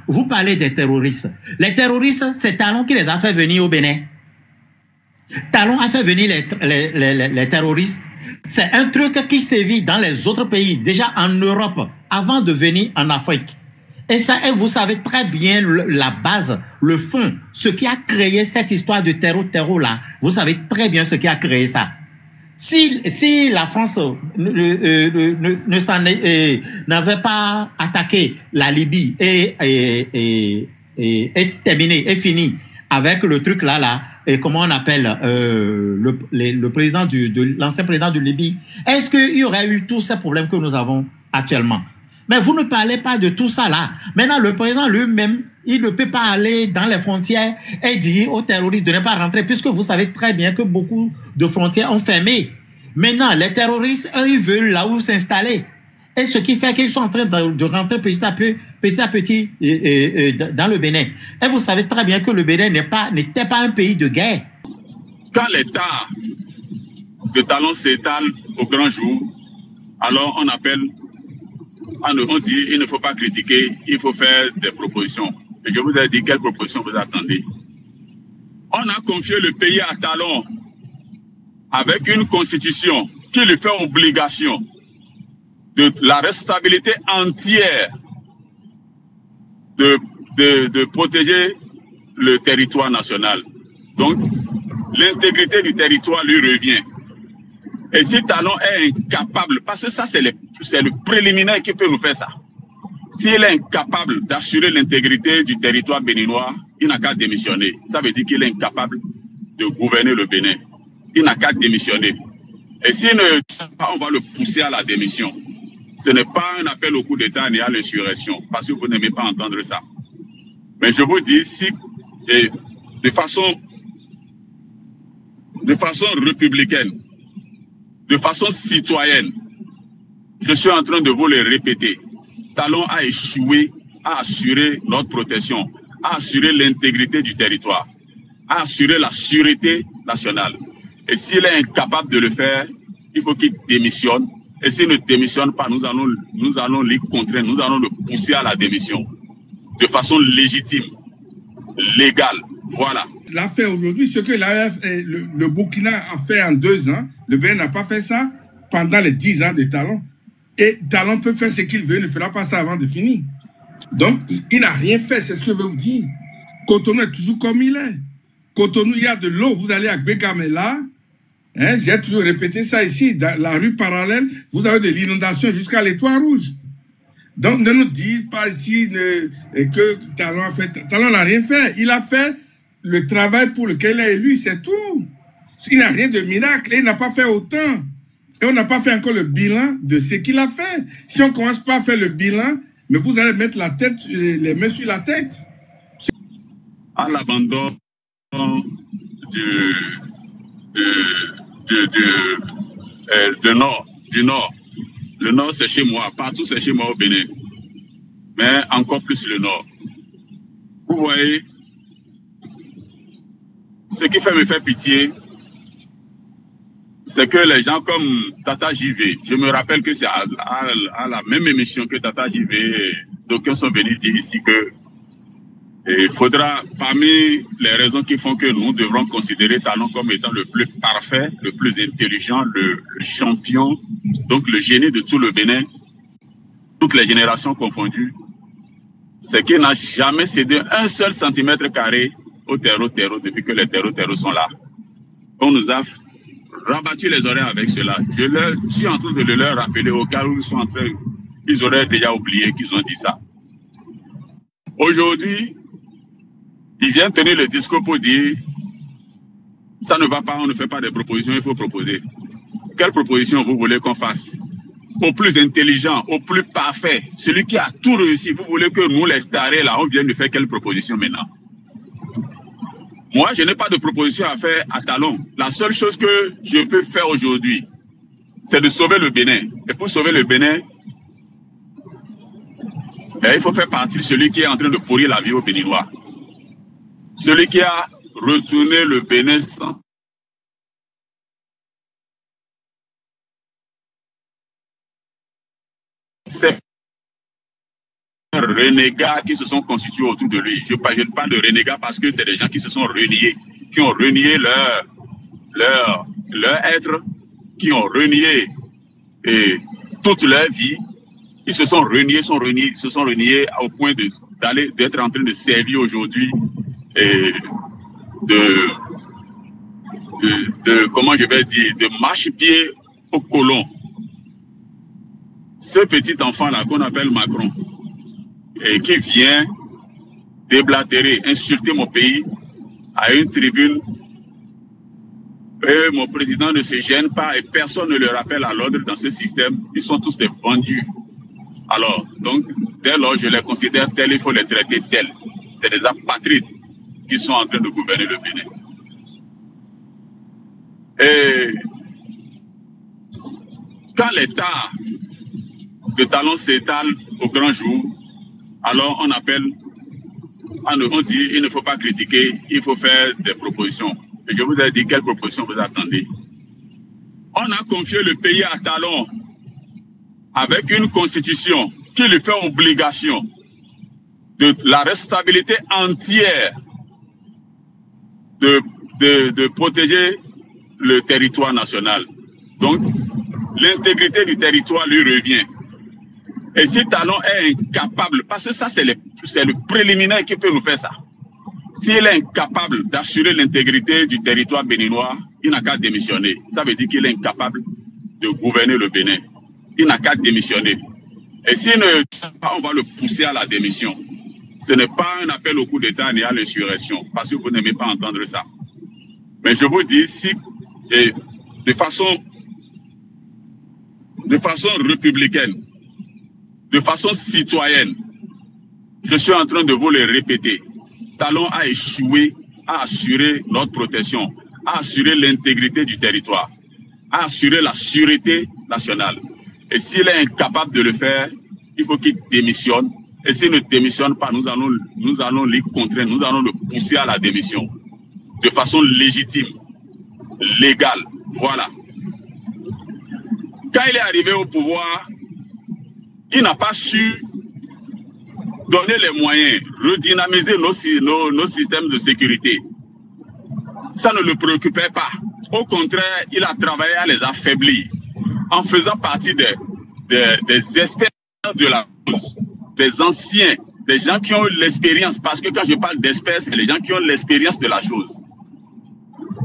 Vous parlez des terroristes. Les terroristes, c'est Talon qui les a fait venir au Bénin. Talon a fait venir les terroristes. C'est un truc qui sévit dans les autres pays, déjà en Europe, avant de venir en Afrique. Et ça, et vous savez très bien la base, le fond, ce qui a créé cette histoire de terreau là. Vous savez très bien ce qui a créé ça. Si la France n'avait pas attaqué la Libye et terminé et fini avec le truc là, et comment on appelle le président l'ancien président de Libye, est-ce qu'il y aurait eu tous ces problèmes que nous avons actuellement? Mais vous ne parlez pas de tout ça là. Maintenant, le président lui-même, il ne peut pas aller dans les frontières et dire aux terroristes de ne pas rentrer, puisque vous savez très bien que beaucoup de frontières ont fermé. Maintenant, les terroristes, eux, ils veulent là où s'installer. Et ce qui fait qu'ils sont en train de rentrer petit à petit dans le Bénin. Et vous savez très bien que le Bénin n'était pas un pays de guerre. Quand l'État de Talon s'étale au grand jour, alors on appelle, on dit il ne faut pas critiquer, il faut faire des propositions. Et je vous ai dit quelles propositions vous attendez. On a confié le pays à Talon avec une constitution qui lui fait obligation de la responsabilité entière de protéger le territoire national. Donc, l'intégrité du territoire lui revient. Et si Talon est incapable, parce que ça c'est le préliminaire qui peut nous faire ça, s'il est incapable d'assurer l'intégrité du territoire béninois, il n'a qu'à démissionner. Ça veut dire qu'il est incapable de gouverner le Bénin. Il n'a qu'à démissionner. Et s'il ne sait pas, on va le pousser à la démission. Ce n'est pas un appel au coup d'État ni à l'insurrection, parce que vous n'aimez pas entendre ça. Mais je vous dis, si, et de façon républicaine, de façon citoyenne, je suis en train de vous le répéter. Talon a échoué à assurer notre protection, à assurer l'intégrité du territoire, à assurer la sûreté nationale. Et s'il est incapable de le faire, il faut qu'il démissionne. Et s'il ne démissionne pas, nous allons l'y contraindre, nous allons le pousser à la démission. De façon légitime, légale. Voilà. Il a fait aujourd'hui ce que le Burkina a fait en 2 ans. Le Bénin n'a pas fait ça pendant les 10 ans de Talon. Et Talon peut faire ce qu'il veut, il ne fera pas ça avant de finir. Donc, il n'a rien fait, c'est ce que je veux vous dire. Cotonou est toujours comme il est. Cotonou, il y a de l'eau, vous allez à Gbegamela. Hein, j'ai toujours répété ça ici, dans la rue parallèle, vous avez de l'inondation jusqu'à l'Étoile Rouge. Donc, ne nous dites pas ici que Talon a fait. Talon n'a rien fait. Il a fait le travail pour lequel il est élu, c'est tout. Il n'a rien de miracle, il n'a pas fait autant. Et on n'a pas fait encore le bilan de ce qu'il a fait. Si on ne commence pas à faire le bilan, mais vous allez mettre les mains sur la tête. À l'abandon du nord. Le nord, c'est chez moi. Partout, c'est chez moi au Bénin. Mais encore plus le nord. Vous voyez, ce qui me fait pitié, c'est que les gens comme Tata JV, je me rappelle que c'est à la même émission que Tata JV, d'aucuns sont venus dire ici que il faudra, parmi les raisons qui font que nous devrons considérer Talon comme étant le plus parfait, le plus intelligent, le champion, donc le génie de tout le Bénin, toutes les générations confondues, c'est qu'il n'a jamais cédé un seul centimètre carré au terreau depuis que les terreaux sont là. On nous a rabattu les oreilles avec cela. Je suis en train de le leur rappeler au cas où ils auraient déjà oublié qu'ils ont dit ça. Aujourd'hui, il vient tenir le discours pour dire ça ne va pas, on ne fait pas de propositions, il faut proposer. Quelle proposition vous voulez qu'on fasse? Au plus intelligent, au plus parfait, celui qui a tout réussi, vous voulez que nous, les tarés, là, on vienne de faire quelle proposition maintenant? Moi, je n'ai pas de proposition à faire à Talon. La seule chose que je peux faire aujourd'hui, c'est de sauver le Bénin. Et pour sauver le Bénin, il faut faire partie de celui qui est en train de pourrir la vie aux Béninois. Celui qui a retourné le Bénin sans c'est renégats qui se sont constitués autour de lui. Je parle de renégats parce que c'est des gens qui se sont reniés, qui ont renié leur être, qui ont renié toute leur vie. Ils se sont reniés, au point d'être en train de servir aujourd'hui comment je vais dire, de marche-pied aux colons. Ce petit enfant-là qu'on appelle Macron, et qui vient déblatérer, insulter mon pays à une tribune, et mon président ne se gêne pas et personne ne le rappelle à l'ordre dans ce système. Ils sont tous des vendus. Alors, donc, dès lors, je les considère tels, il faut les traiter tels. C'est des apatrides qui sont en train de gouverner le Bénin. Et quand l'État de Talon s'étale au grand jour, alors on dit il ne faut pas critiquer, il faut faire des propositions. Et je vous ai dit quelles propositions vous attendez. On a confié le pays à Talon avec une constitution qui lui fait obligation de la responsabilité entière de protéger le territoire national. Donc, l'intégrité du territoire lui revient. Et si Talon est incapable, parce que ça c'est le préliminaire qui peut nous faire ça. S'il est incapable d'assurer l'intégrité du territoire béninois, il n'a qu'à démissionner. Ça veut dire qu'il est incapable de gouverner le Bénin. Il n'a qu'à démissionner. Et s'il ne pas, on va le pousser à la démission. Ce n'est pas un appel au coup d'État ni à l'insurrection, parce que vous n'aimez pas entendre ça. Mais je vous dis, si de façon républicaine, de façon citoyenne, je suis en train de vous le répéter. Talon a échoué à assurer notre protection, à assurer l'intégrité du territoire, à assurer la sûreté nationale. Et s'il est incapable de le faire, il faut qu'il démissionne. Et s'il ne démissionne pas, nous allons l'y contraindre, nous allons le pousser à la démission. De façon légitime, légale. Voilà. Quand il est arrivé au pouvoir, il n'a pas su donner les moyens, redynamiser nos systèmes de sécurité. Ça ne le préoccupait pas. Au contraire, il a travaillé à les affaiblir en faisant partie des experts de la chose, des anciens, des gens qui ont eu l'expérience. Parce que quand je parle d'experts, c'est les gens qui ont l'expérience de la chose.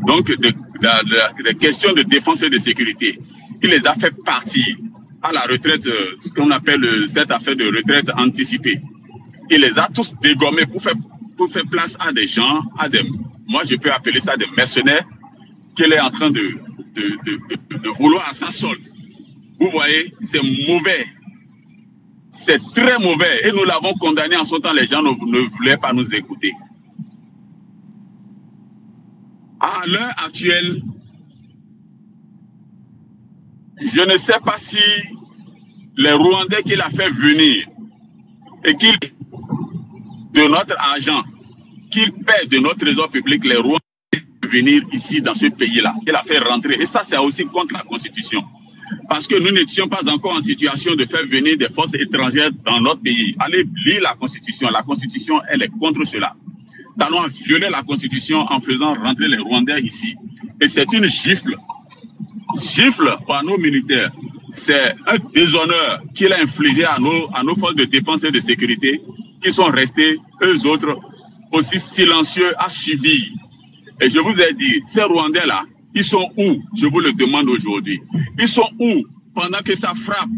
Donc, des questions de défense et de sécurité. Il les a fait partir à la retraite, ce qu'on appelle cette affaire de retraite anticipée. Il les a tous dégommés pour faire place à des gens, moi je peux appeler ça des mercenaires, qu'il est en train de vouloir à sa solde. Vous voyez, c'est mauvais. C'est très mauvais. Et nous l'avons condamné en son temps, les gens ne voulaient pas nous écouter. À l'heure actuelle, je ne sais pas si les Rwandais qu'il a fait venir et qu'il de notre argent, qu'il paie de notre trésor public, les Rwandais venir ici dans ce pays-là. Il a fait rentrer. Et ça, c'est aussi contre la Constitution. Parce que nous n'étions pas encore en situation de faire venir des forces étrangères dans notre pays. Allez lire la Constitution. La Constitution, elle est contre cela. Talon a violé la Constitution en faisant rentrer les Rwandais ici. Et c'est une gifle. Gifle par nos militaires. C'est un déshonneur qu'il a infligé à nos forces de défense et de sécurité qui sont restés, eux autres, aussi silencieux à subir. Et je vous ai dit, ces Rwandais-là, ils sont où? Je vous le demande aujourd'hui. Ils sont où pendant que ça frappe?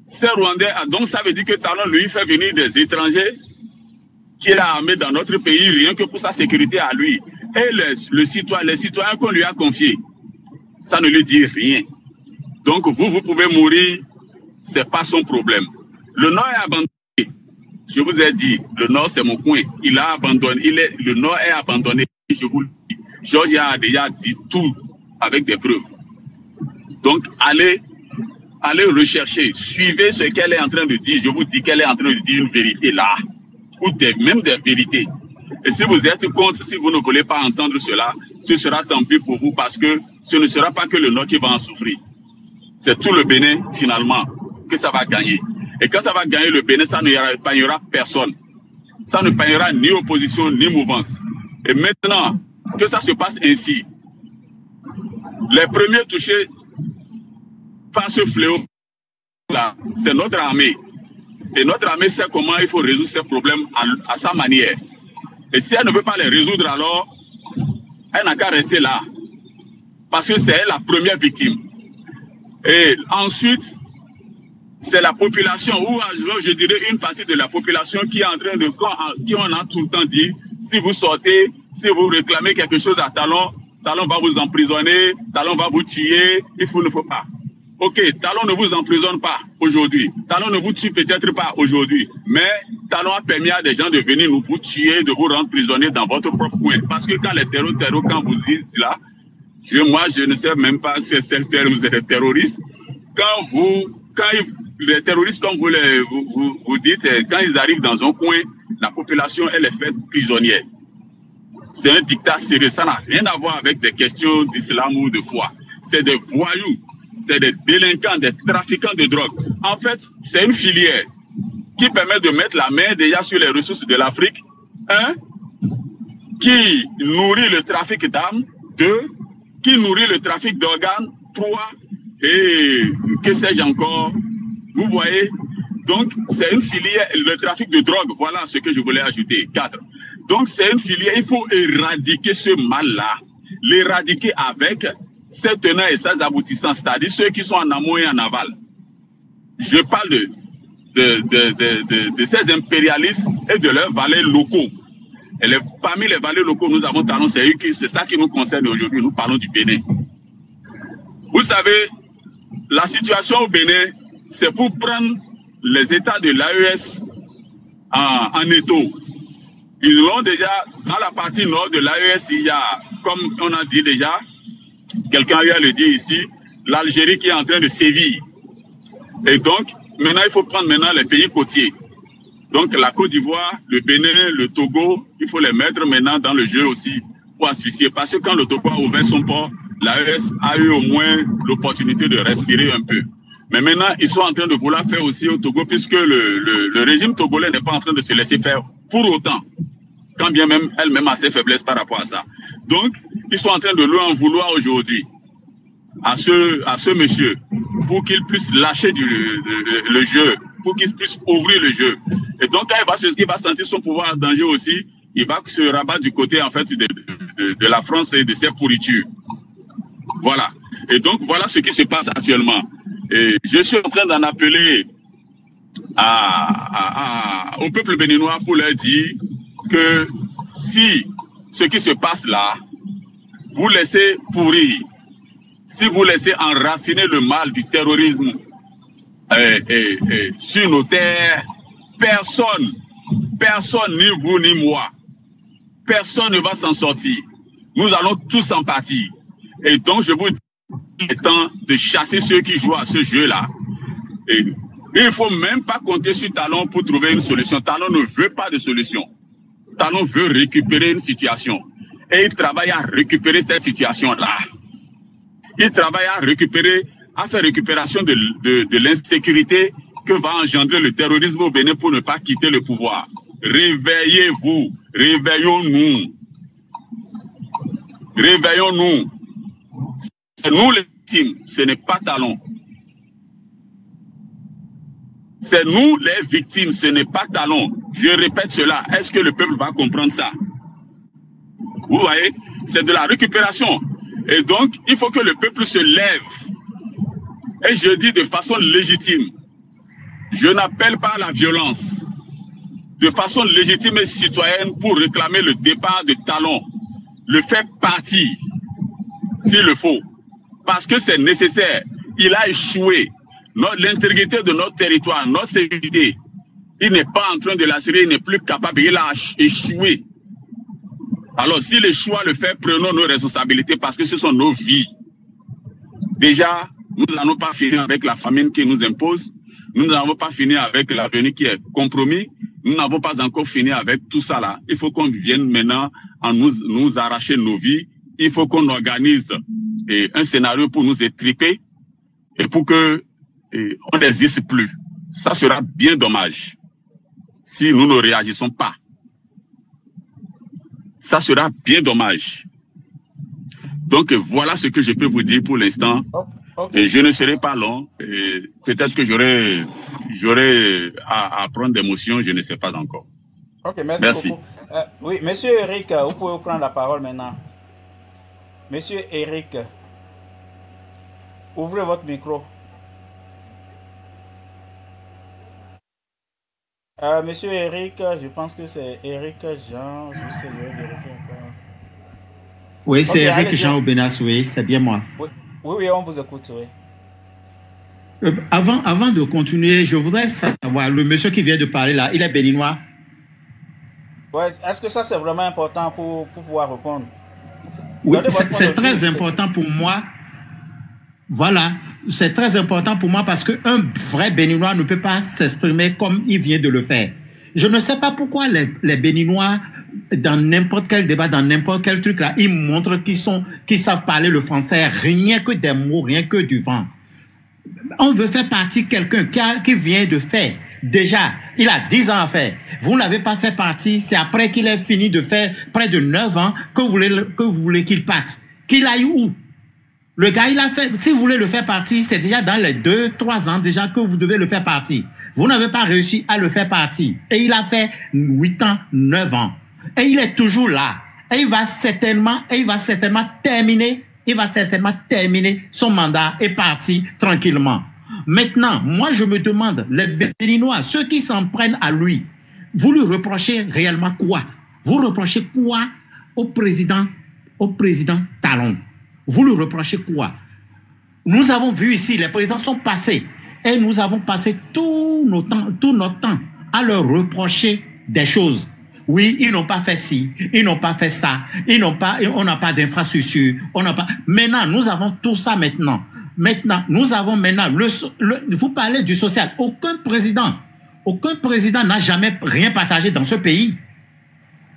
Ces Rwandais, donc ça veut dire que Talon lui fait venir des étrangers qu'il a armés dans notre pays rien que pour sa sécurité à lui. Et les citoyens qu'on lui a confiés, ça ne lui dit rien. Donc vous pouvez mourir, c'est pas son problème. Le Nord est abandonné. Je vous ai dit, le Nord c'est mon coin. Il a abandonné. Le Nord est abandonné. Je vous le dis. Georges a déjà dit tout avec des preuves. Donc allez rechercher, suivez ce qu'elle est en train de dire. Je vous dis qu'elle est en train de dire une vérité là, ou même des vérités. Et si vous êtes contre, si vous ne voulez pas entendre cela, ce sera tant pis pour vous parce que ce ne sera pas que le Nord qui va en souffrir. C'est tout le Bénin finalement que ça va gagner. Et quand ça va gagner le Bénin, ça n'épargnera personne. Ça ne n'épargnera ni opposition, ni mouvance. Et maintenant que ça se passe ainsi, les premiers touchés par ce fléau-là, c'est notre armée. Et notre armée sait comment il faut résoudre ces problèmes à sa manière. Et si elle ne veut pas les résoudre, alors elle n'a qu'à rester là. Parce que c'est elle la première victime. Et ensuite, c'est la population, ou je dirais une partie de la population qui est en train de, qui on a tout le temps dit, si vous sortez, si vous réclamez quelque chose à Talon, Talon va vous emprisonner, Talon va vous tuer, il ne faut pas. Ok, Talon ne vous emprisonne pas aujourd'hui, Talon ne vous tue peut-être pas aujourd'hui, mais Talon a permis à des gens de venir vous tuer, de vous rendre prisonnier dans votre propre coin. Parce que quand les terroristes, quand vous dites cela, moi je ne sais même pas si c'est le terme des terroristes, les terroristes, comme vous dites, quand ils arrivent dans un coin, la population, elle est faite prisonnière. C'est un dictat sérieux. Ça n'a rien à voir avec des questions d'islam ou de foi. C'est des voyous, c'est des délinquants, des trafiquants de drogue. En fait, c'est une filière qui permet de mettre la main déjà sur les ressources de l'Afrique. 1, qui nourrit le trafic d'armes. 2, qui nourrit le trafic d'organes. 3, et que sais-je encore. Vous voyez, donc c'est une filière, le trafic de drogue, voilà ce que je voulais ajouter. 4. Donc c'est une filière, il faut éradiquer ce mal-là, l'éradiquer avec ses tenants et ses aboutissants, c'est-à-dire ceux qui sont en amont et en aval. Je parle de ces impérialistes et de leurs valets locaux. Et parmi les valets locaux, nous avons Talon, c'est ça qui nous concerne aujourd'hui, nous parlons du Bénin. Vous savez, la situation au Bénin, c'est pour prendre les États de l'AES en étau. Ils l'ont déjà, dans la partie nord de l'AES, il y a, comme on a dit déjà, quelqu'un vient le dire ici, l'Algérie qui est en train de sévir. Et donc, maintenant, il faut prendre maintenant les pays côtiers. Donc, la Côte d'Ivoire, le Bénin, le Togo, il faut les mettre maintenant dans le jeu aussi pour asphyxier. Parce que quand le Togo a ouvert son port, l'AES a eu au moins l'opportunité de respirer un peu. Mais maintenant, ils sont en train de vouloir faire aussi au Togo, puisque le régime togolais n'est pas en train de se laisser faire pour autant, quand bien même elle-même a ses faiblesses par rapport à ça. Donc, ils sont en train de lui en vouloir aujourd'hui à ce monsieur, pour qu'il puisse lâcher le jeu, pour qu'il puisse ouvrir le jeu. Et donc, quand il va sentir son pouvoir en danger aussi, il va se rabattre du côté, en fait, de la France et de ses pourritures. Voilà. Et donc, voilà ce qui se passe actuellement. Et je suis en train d'en appeler au peuple béninois pour leur dire que si ce qui se passe là, vous laissez pourrir, si vous laissez enraciner le mal du terrorisme sur nos terres, personne, ni vous ni moi, personne ne va s'en sortir. Nous allons tous en partir. Et donc, je vous dis, il est temps de chasser ceux qui jouent à ce jeu-là. Et il ne faut même pas compter sur Talon pour trouver une solution. Talon ne veut pas de solution. Talon veut récupérer une situation. Et il travaille à récupérer cette situation-là. Il travaille à faire récupération de l'insécurité que va engendrer le terrorisme au Bénin pour ne pas quitter le pouvoir. Réveillez-vous, réveillons-nous. Réveillons-nous. C'est nous les victimes, ce n'est pas Talon. C'est nous les victimes, ce n'est pas Talon. Je répète cela, est-ce que le peuple va comprendre ça? Vous voyez, c'est de la récupération. Et donc, il faut que le peuple se lève. Et je dis de façon légitime, je n'appelle pas à la violence. De façon légitime et citoyenne pour réclamer le départ de Talon. Le faire partir, s'il le faut. Parce que c'est nécessaire. Il a échoué. L'intégrité de notre territoire, notre sécurité, il n'est pas en train de l'assurer, il n'est plus capable, il a échoué. Alors, si le choix le fait, prenons nos responsabilités parce que ce sont nos vies. Déjà, nous n'allons pas finir avec la famine qui nous impose. Nous n'avons pas fini avec l'avenir qui est compromis. Nous n'avons pas encore fini avec tout ça là. Il faut qu'on vienne maintenant à nous arracher nos vies. Il faut qu'on organise un scénario pour nous étriper et pour que on n'existe plus. ça sera bien dommage si nous ne réagissons pas. Ça sera bien dommage. Donc, voilà ce que je peux vous dire pour l'instant. Okay. Et je ne serai pas long. Peut-être que j'aurai à prendre des motions, je ne sais pas encore. Ok, merci beaucoup. Oui, monsieur Eric, vous pouvez prendre la parole maintenant. Monsieur Eric, ouvrez votre micro. Monsieur Eric, je pense que c'est Eric Jean. Je vais vérifier encore. Oui, c'est Eric Jean Aubenas, oui, c'est bien moi. Oui, on vous écoute, oui. Avant de continuer, je voudrais savoir, le monsieur qui vient de parler là, il est béninois? Ouais, est-ce que ça c'est vraiment important pour pouvoir répondre? Oui, c'est très important pour moi. Voilà, c'est très important pour moi parce qu'un vrai béninois ne peut pas s'exprimer comme il vient de le faire. Je ne sais pas pourquoi les béninois, dans n'importe quel débat, dans n'importe quel truc là, ils montrent qu'ils savent parler le français, rien que des mots, rien que du vent. On veut faire partie de quelqu'un qui vient de faire. Déjà, il a 10 ans à faire. Vous n'avez pas fait partie, c'est après qu'il ait fini de faire près de 9 ans que vous voulez qu'il parte. Qu'il aille où? Le gars, il a fait, si vous voulez le faire partie, c'est déjà dans les 2-3 ans déjà que vous devez le faire partie. Vous n'avez pas réussi à le faire partie. Et il a fait 8 ans, 9 ans. Et il est toujours là. Et il va certainement terminer son mandat et partir tranquillement. Maintenant, moi, je me demande, les Béninois, ceux qui s'en prennent à lui, vous lui reprochez réellement quoi? Vous reprochez quoi au président Talon? Vous lui reprochez quoi? Nous avons vu ici, les présidents sont passés et nous avons passé tout notre temps à leur reprocher des choses. Oui, ils n'ont pas fait ci, ils n'ont pas fait ça, on n'a pas d'infrastructure, Maintenant, nous avons tout ça maintenant. Nous avons maintenant vous parlez du social. Aucun président n'a jamais rien partagé dans ce pays.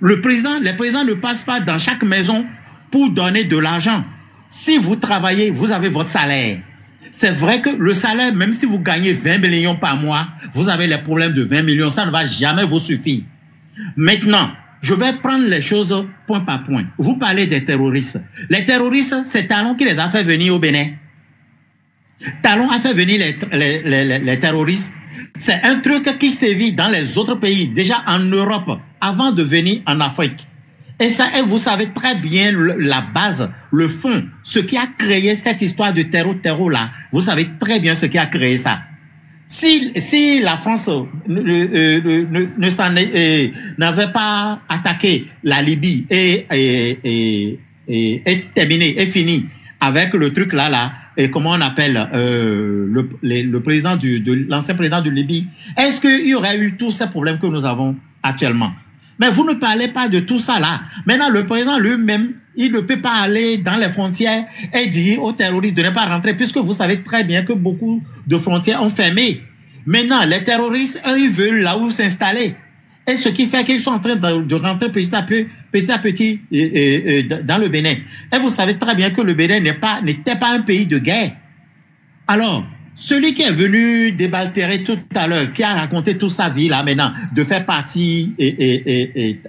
Les présidents ne passent pas dans chaque maison pour donner de l'argent. Si vous travaillez, vous avez votre salaire. C'est vrai que le salaire, même si vous gagnez 20 millions par mois, vous avez les problèmes de 20 millions, ça ne va jamais vous suffire. Maintenant, je vais prendre les choses point par point. Vous parlez des terroristes. Les terroristes, c'est Talon qui les a fait venir au Bénin. Talon a fait venir les terroristes. C'est un truc qui sévit dans les autres pays, déjà en Europe, avant de venir en Afrique. Et vous savez très bien la base, le fond, ce qui a créé cette histoire de terreau là. Vous savez très bien ce qui a créé ça. Si la France n'avait pas attaqué la Libye et terminé, et fini avec le truc là, et comment on appelle le président l'ancien président de Libye, est-ce qu'il y aurait eu tous ces problèmes que nous avons actuellement? Mais vous ne parlez pas de tout ça là. Maintenant, le président lui-même, il ne peut pas aller dans les frontières et dire aux terroristes de ne pas rentrer, puisque vous savez très bien que beaucoup de frontières ont fermé. Maintenant, les terroristes, eux, ils veulent là où s'installer. Et ce qui fait qu'ils sont en train de rentrer petit à petit dans le Bénin. Et vous savez très bien que le Bénin n'était pas un pays de guerre. Alors, celui qui est venu débaltérer tout à l'heure, qui a raconté toute sa vie là maintenant, de faire partie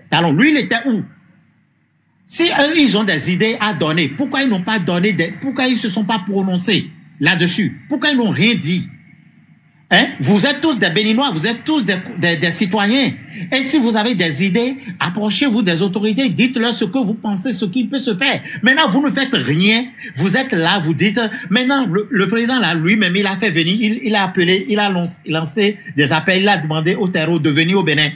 Talon, lui, il était où? Si eux, ils ont des idées à donner, pourquoi ils n'ont pas donné pourquoi ils se sont pas prononcés là-dessus? Pourquoi ils n'ont rien dit? Hein? Vous êtes tous des Béninois, vous êtes tous des citoyens. Et si vous avez des idées, approchez-vous des autorités, dites-leur ce que vous pensez, ce qui peut se faire. Maintenant, vous ne faites rien. Vous êtes là, vous dites, maintenant, le président là, lui-même, il a fait venir, il a appelé, il a lancé des appels, il a demandé aux terreaux de venir au Bénin.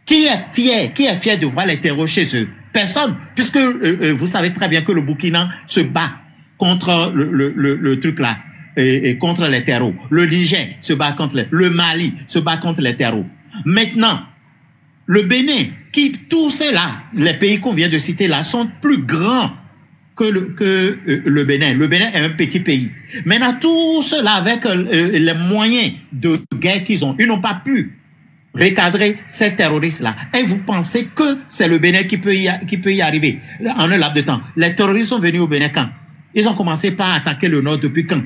Qui est fier de voir les terreaux chez eux? Personne, puisque vous savez très bien que le Burkina se bat contre le truc là. Et contre les terreaux. Le Niger se bat contre le Mali se bat contre les terreaux. Maintenant, le Bénin, tous ceux-là, les pays qu'on vient de citer là, sont plus grands que le Bénin. Le Bénin est un petit pays. Maintenant, tous ceux-là, avec les moyens de guerre qu'ils ont, ils n'ont pas pu recadrer ces terroristes-là. Et vous pensez que c'est le Bénin qui peut y arriver en un laps de temps. Les terroristes sont venus au Bénin quand? Ils ont commencé par attaquer le nord depuis quand?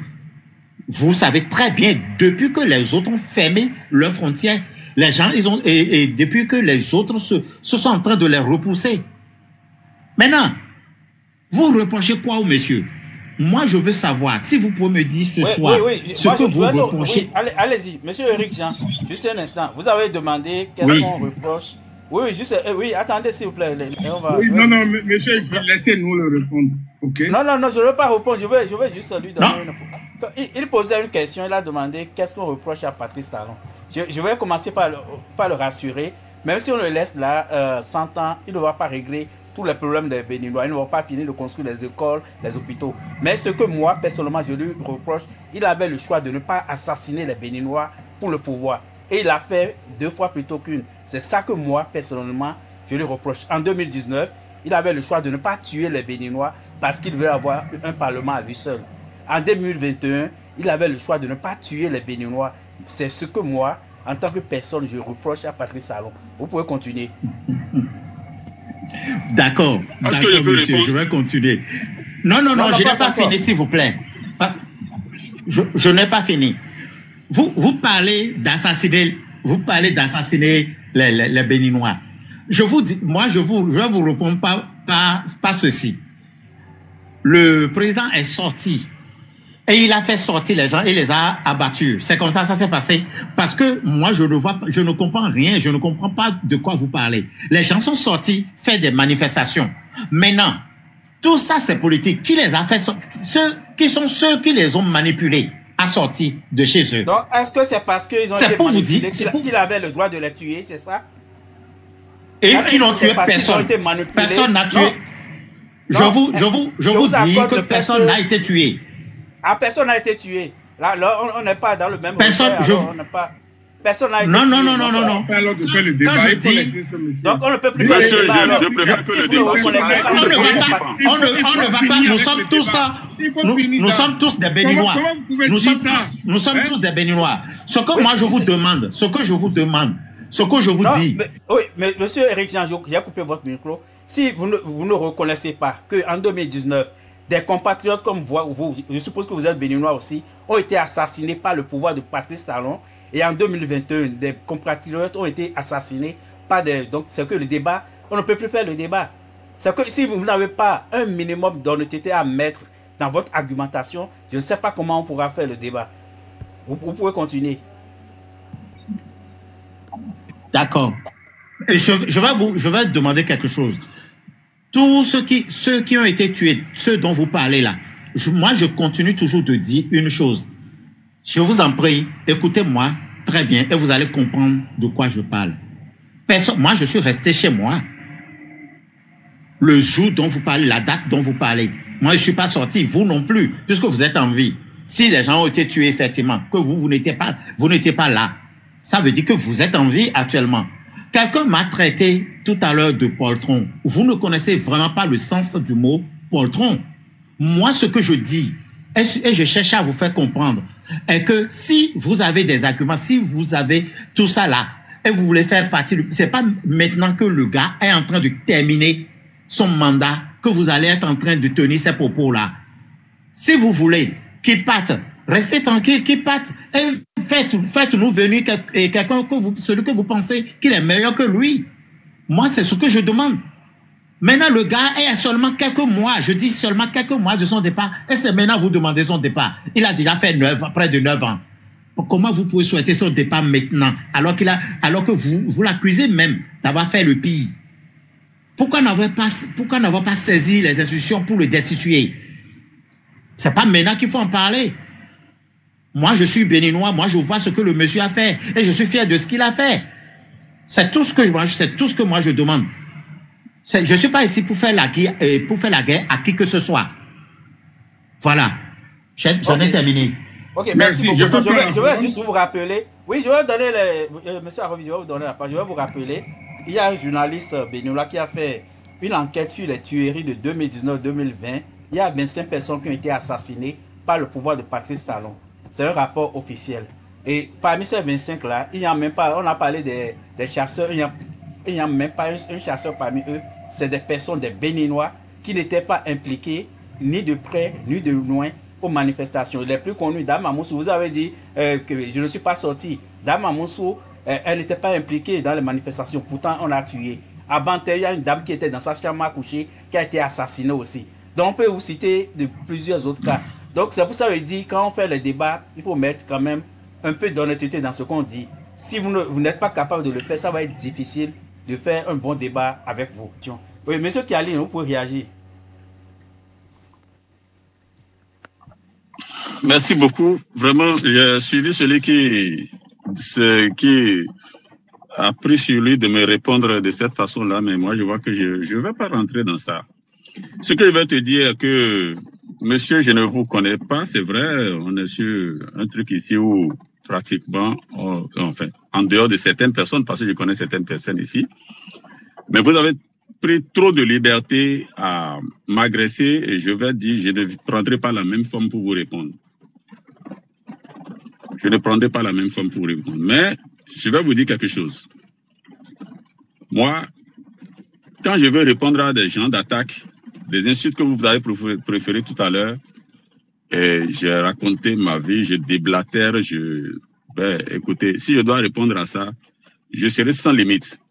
Vous savez très bien, depuis que les autres ont fermé leurs frontières, les gens, et depuis que les autres se sont en train de les repousser. Maintenant, vous reprochez quoi au monsieur? Moi, je veux savoir, si vous pouvez me dire ce soir, ce que vous reprochez. Allez-y, monsieur Eric Jean, juste un instant. Vous avez demandé qu'est-ce qu'on reproche. Oui, attendez s'il vous plaît. Non, monsieur, laissez-nous le répondre. Okay? Non, je ne veux pas répondre. Je veux juste lui donner une fois. Il posait une question, il a demandé qu'est-ce qu'on reproche à Patrice Talon. Je vais commencer par le rassurer. Même si on le laisse là 100 ans, il ne va pas régler tous les problèmes des Béninois. Il ne va pas finir de construire les écoles, les hôpitaux. Mais ce que moi, personnellement, je lui reproche, il avait le choix de ne pas assassiner les Béninois pour le pouvoir. Et il l'a fait 2 fois plutôt qu'une. C'est ça que moi, personnellement, je lui reproche. En 2019, il avait le choix de ne pas tuer les Béninois parce qu'il veut avoir un parlement à lui seul. En 2021, il avait le choix de ne pas tuer les Béninois. C'est ce que moi, en tant que personne, je reproche à Patrice Talon. Vous pouvez continuer. D'accord, monsieur, je vais continuer. Non, je n'ai pas fini, s'il vous plaît. Je n'ai pas fini. Vous parlez d'assassiner les Béninois. Je vous dis, moi, je vais vous répondre pas ceci. Le président est sorti et il a fait sortir les gens et les a abattus. C'est comme ça s'est passé. Parce que moi, je ne comprends rien. Je ne comprends pas de quoi vous parlez. Les gens sont sortis, fait des manifestations. Maintenant, tout ça, c'est politique. Qui les a fait sortir? Ceux qui les ont manipulés à sortir de chez eux. Donc, est-ce que c'est parce qu'ils ont été manipulés qu'il avait le droit de les tuer, c'est ça? Et ils n'ont tué personne. Personne n'a tué. Je vous dis que personne n'a été tué. Ah, personne n'a été tué. Là on n'est pas dans le même personne. Personne n'a été non. tué. Quand je dis, donc on ne peut plus. Monsieur, je préfère que le débat. On ne va pas. Nous sommes tous ça. Nous sommes tous des Béninois. Nous sommes tous des Béninois. Ce que moi je vous demande, ce que je vous dis. Oui, mais monsieur Eric Jean, j'ai coupé votre micro. Si vous ne reconnaissez pas qu'en 2019, des compatriotes comme vous, je suppose que vous êtes Béninois aussi, ont été assassinés par le pouvoir de Patrice Talon. Et en 2021, des compatriotes ont été assassinés par des... Donc, c'est que le débat, on ne peut plus faire le débat. C'est que si vous n'avez pas un minimum d'honnêteté à mettre dans votre argumentation, je ne sais pas comment on pourra faire le débat. Vous pouvez continuer. D'accord. Je vais demander quelque chose. Tous ceux qui ont été tués, ceux dont vous parlez là, moi, je continue toujours de dire une chose. Je vous en prie, écoutez-moi très bien et vous allez comprendre de quoi je parle. Moi, je suis resté chez moi. Le jour dont vous parlez, la date dont vous parlez, moi, je ne suis pas sorti, vous non plus, puisque vous êtes en vie. Si les gens ont été tués, effectivement, que vous n'étiez pas là, ça veut dire que vous êtes en vie actuellement. Quelqu'un m'a traité tout à l'heure de poltron. Vous ne connaissez vraiment pas le sens du mot poltron. Moi, ce que je dis, et je cherche à vous faire comprendre, est que si vous avez des arguments, si vous avez tout ça là, et vous voulez faire partie, c'est pas maintenant que le gars est en train de terminer son mandat que vous allez être en train de tenir ces propos-là. Si vous voulez qu'il parte, restez tranquille, qu'il parte, et faites-nous venir quelqu'un celui que vous pensez qu'il est meilleur que lui. Moi, c'est ce que je demande. Maintenant, le gars est à seulement quelques mois, je dis seulement quelques mois de son départ, et c'est maintenant vous demandez son départ. Il a déjà fait près de 9 ans. Comment vous pouvez souhaiter son départ maintenant, alors que vous l'accusez même d'avoir fait le pire? Pourquoi n'avoir pas saisi les institutions pour le destituer? C'est pas maintenant qu'il faut en parler. Moi, je suis béninois, moi, je vois ce que le monsieur a fait, et je suis fier de ce qu'il a fait. C'est tout ce que moi je demande. Je ne suis pas ici pour faire la guerre à qui que ce soit. Voilà. J'en ai terminé. Ok, merci beaucoup. Je vais juste vous rappeler. Oui, je vais donner monsieur Arovi, je vais vous donner la page. Je vais vous rappeler. Il y a un journaliste béninois qui a fait une enquête sur les tueries de 2019-2020. Il y a 25 personnes qui ont été assassinées par le pouvoir de Patrice Talon. C'est un rapport officiel. Et parmi ces 25-là, il n'y a même pas, on a parlé des chasseurs, il n'y a même pas un chasseur parmi eux. C'est des personnes, des Béninois, qui n'étaient pas impliqués, ni de près, ni de loin, aux manifestations. Les plus connus, Dame Amoussou, vous avez dit que je ne suis pas sorti. Dame Amoussou, elle n'était pas impliquée dans les manifestations, pourtant on l'a tuée. Avant, il y a une dame qui était dans sa chambre à coucher, qui a été assassinée aussi. Donc on peut vous citer de plusieurs autres cas. Donc c'est pour ça que je dis, quand on fait les débats, il faut mettre quand même un peu d'honnêteté dans ce qu'on dit. Si vous n'êtes pas capable de le faire, ça va être difficile de faire un bon débat avec vous. Oui, monsieur Kiali, vous pouvez réagir. Merci beaucoup. Vraiment, j'ai suivi celui qui a pris sur lui de me répondre de cette façon-là, mais moi, je vois que je ne vais pas rentrer dans ça. Ce que je vais te dire que, monsieur, je ne vous connais pas, c'est vrai, on est sur un truc ici où pratiquement, enfin, en dehors de certaines personnes, parce que je connais certaines personnes ici, mais vous avez pris trop de liberté à m'agresser et je vais dire, je ne prendrai pas la même forme pour vous répondre. Je ne prendrai pas la même forme pour vous répondre. Mais je vais vous dire quelque chose. Moi, quand je veux répondre à des gens d'attaque, des insultes que vous avez préférées tout à l'heure, j'ai raconté ma vie, je déblatère, écoutez, si je dois répondre à ça, je serai sans limite.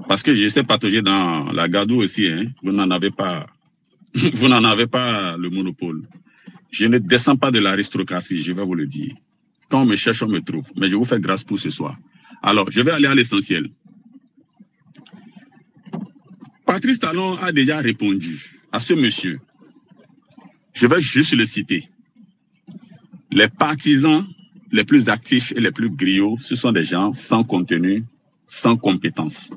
Parce que je sais patauger dans la gadoue aussi, hein. Vous n'en avez pas le monopole. Je ne descends pas de l'aristocratie, je vais vous le dire. Quand on me cherche, on me trouve. Mais je vous fais grâce pour ce soir. Alors, je vais aller à l'essentiel. Patrice Talon a déjà répondu à ce monsieur. Je vais juste le citer. Les partisans les plus actifs et les plus griots, ce sont des gens sans contenu, sans compétence.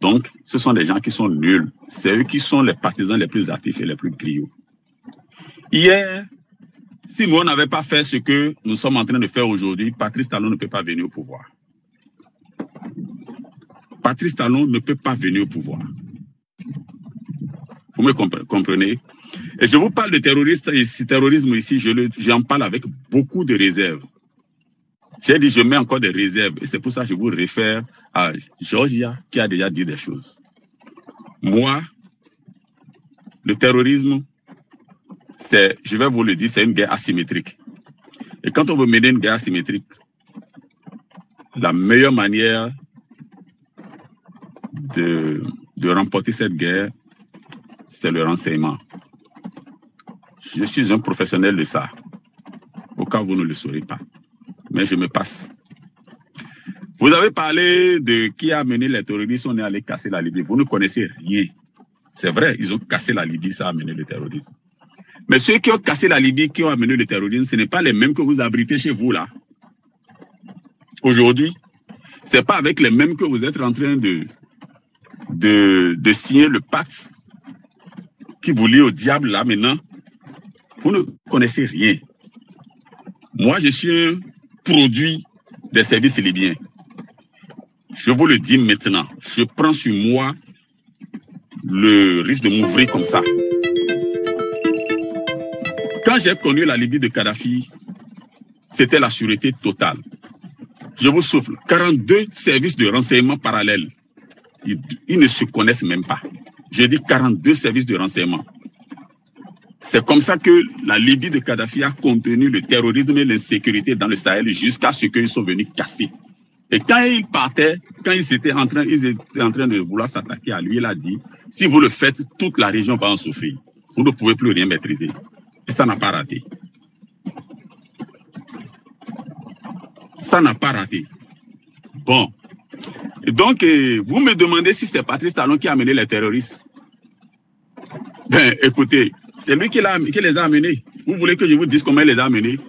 Donc, ce sont des gens qui sont nuls. C'est eux qui sont les partisans les plus actifs et les plus griots. Hier, si nous n'avions pas fait ce que nous sommes en train de faire aujourd'hui, Patrice Talon ne peut pas venir au pouvoir. Patrice Talon ne peut pas venir au pouvoir. Vous me comprenez? Et je vous parle de terrorisme ici, j'en parle avec beaucoup de réserves. J'ai dit, je mets encore des réserves. Et c'est pour ça que je vous réfère à Georgia qui a déjà dit des choses. Moi, le terrorisme, je vais vous le dire, c'est une guerre asymétrique. Et quand on veut mener une guerre asymétrique, la meilleure manière de remporter cette guerre, c'est le renseignement. Je suis un professionnel de ça, au cas où vous ne le saurez pas. Mais je me passe. Vous avez parlé de qui a mené les terroristes, on est allé casser la Libye. Vous ne connaissez rien. C'est vrai, ils ont cassé la Libye, ça a amené le terrorisme. Mais ceux qui ont cassé la Libye, qui ont amené le terrorisme, ce n'est pas les mêmes que vous abritez chez vous, là. Aujourd'hui, ce n'est pas avec les mêmes que vous êtes en train de signer le pacte qui vous lie au diable, là, maintenant. Vous ne connaissez rien. Moi, je suis un produit des services libyens. Je vous le dis maintenant. Je prends sur moi le risque de m'ouvrir comme ça. Quand j'ai connu la Libye de Kadhafi, c'était la sûreté totale. Je vous souffle, 42 services de renseignement parallèles. Ils ne se connaissent même pas. Je dis 42 services de renseignement. C'est comme ça que la Libye de Kadhafi a contenu le terrorisme et l'insécurité dans le Sahel jusqu'à ce qu'ils sont venus casser. Et quand ils partaient, quand ils étaient en train de vouloir s'attaquer à lui, il a dit, si vous le faites, toute la région va en souffrir. Vous ne pouvez plus rien maîtriser. Et ça n'a pas raté. Ça n'a pas raté. Bon. Et donc, vous me demandez si c'est Patrice Talon qui a amené les terroristes. Ben, écoutez, c'est lui qui les a amenés. Vous voulez que je vous dise comment il les a amenés?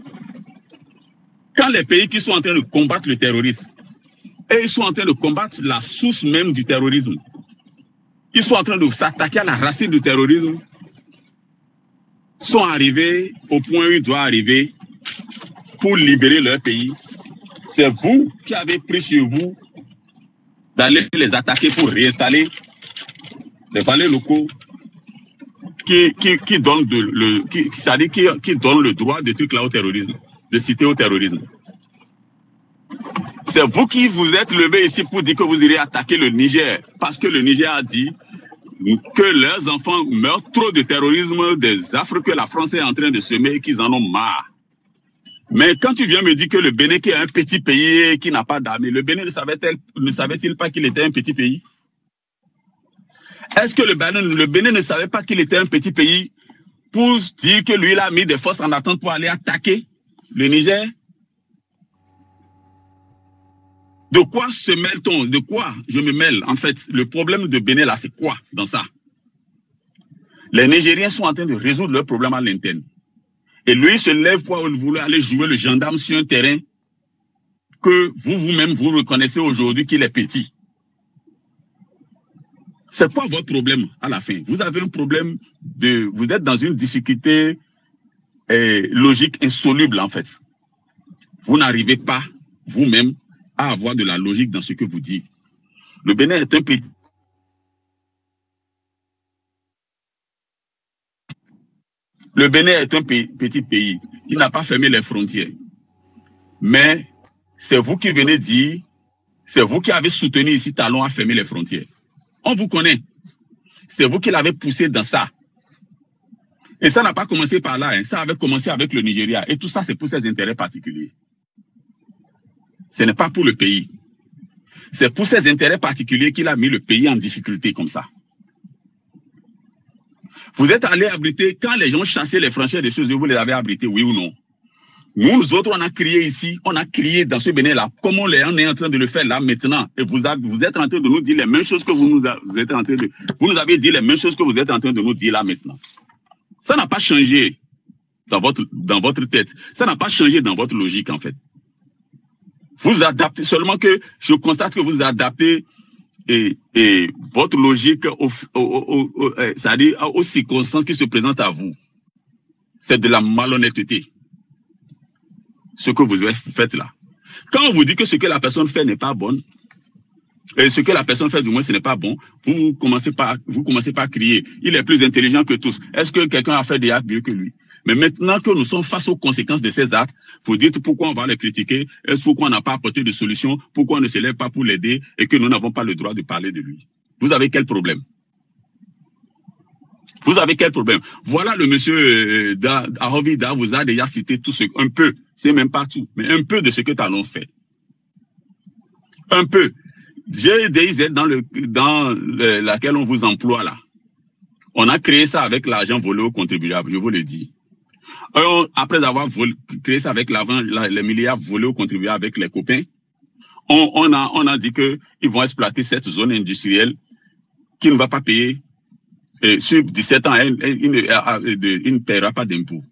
Quand les pays qui sont en train de combattre le terrorisme, et ils sont en train de combattre la source même du terrorisme, ils sont en train de s'attaquer à la racine du terrorisme, sont arrivés au point où ils doivent arriver pour libérer leur pays. C'est vous qui avez pris sur vous d'aller les attaquer pour réinstaller les palais locaux qui donnent le droit de trucs là au terrorisme, de citer au terrorisme. C'est vous qui vous êtes levé ici pour dire que vous irez attaquer le Niger, parce que le Niger a dit que leurs enfants meurent trop de terrorisme, des affres que la France est en train de semer et qu'ils en ont marre. Mais quand tu viens me dire que le Bénin qui est un petit pays qui n'a pas d'armée, le Bénin ne savait-il pas qu'il était un petit pays? Est-ce que le Bénin ne savait pas qu'il était un petit pays pour dire que lui, il a mis des forces en attente pour aller attaquer le Niger? De quoi se mêle-t-on? De quoi je me mêle? En fait, le problème de Bénin, là, c'est quoi dans ça? Les Nigériens sont en train de résoudre leurs problèmes à l'interne. Et lui, il se lève pour vouloir aller jouer le gendarme sur un terrain que vous-même, vous reconnaissez aujourd'hui qu'il est petit. C'est quoi votre problème à la fin? Vous avez un problème vous êtes dans une difficulté logique insoluble, en fait. Vous n'arrivez pas, vous-même, à avoir de la logique dans ce que vous dites. Le Bénin est un petit. Le Bénin est un petit pays. Il n'a pas fermé les frontières. Mais c'est vous qui venez dire, c'est vous qui avez soutenu ici Talon à fermer les frontières. On vous connaît. C'est vous qui l'avez poussé dans ça. Et ça n'a pas commencé par là. Hein. Ça avait commencé avec le Nigeria. Et tout ça, c'est pour ses intérêts particuliers. Ce n'est pas pour le pays. C'est pour ses intérêts particuliers qu'il a mis le pays en difficulté comme ça. Vous êtes allés abriter, quand les gens chassaient les frontières des choses, vous les avez abrités, oui ou non? Nous autres, on a crié ici, on a crié dans ce Bénin-là, comme on est en train de le faire là maintenant. Et vous êtes en train de nous dire les mêmes choses que vous nous avez dit les mêmes choses que vous êtes en train de nous dire là maintenant. Ça n'a pas changé dans votre tête. Ça n'a pas changé dans votre logique, en fait. Vous adaptez, seulement que je constate que vous adaptez et votre logique c'est-à-dire aux circonstances qui se présentent à vous. C'est de la malhonnêteté. Ce que vous faites là. Quand on vous dit que ce que la personne fait n'est pas bon, et ce que la personne fait du moins ce n'est pas bon, vous commencez pas à crier. Il est plus intelligent que tous. Est-ce que quelqu'un a fait des actes mieux que lui? Mais maintenant que nous sommes face aux conséquences de ces actes, vous dites pourquoi on va les critiquer, est-ce pourquoi on n'a pas apporté de solution, pourquoi on ne se lève pas pour l'aider et que nous n'avons pas le droit de parler de lui. Vous avez quel problème? Vous avez quel problème? Voilà le monsieur Ahovida vous a déjà cité tout un peu, c'est même pas tout, mais un peu de ce que Talon fait. Un peu. GDIZ dans laquelle on vous emploie là. On a créé ça avec l'argent volé aux contribuables, je vous le dis. Après avoir créé ça avec l'argent, les milliards volés aux contribuables avec les copains, on a dit que ils vont exploiter cette zone industrielle qui ne va pas payer. Et sur 17 ans, il ne paiera pas d'impôts.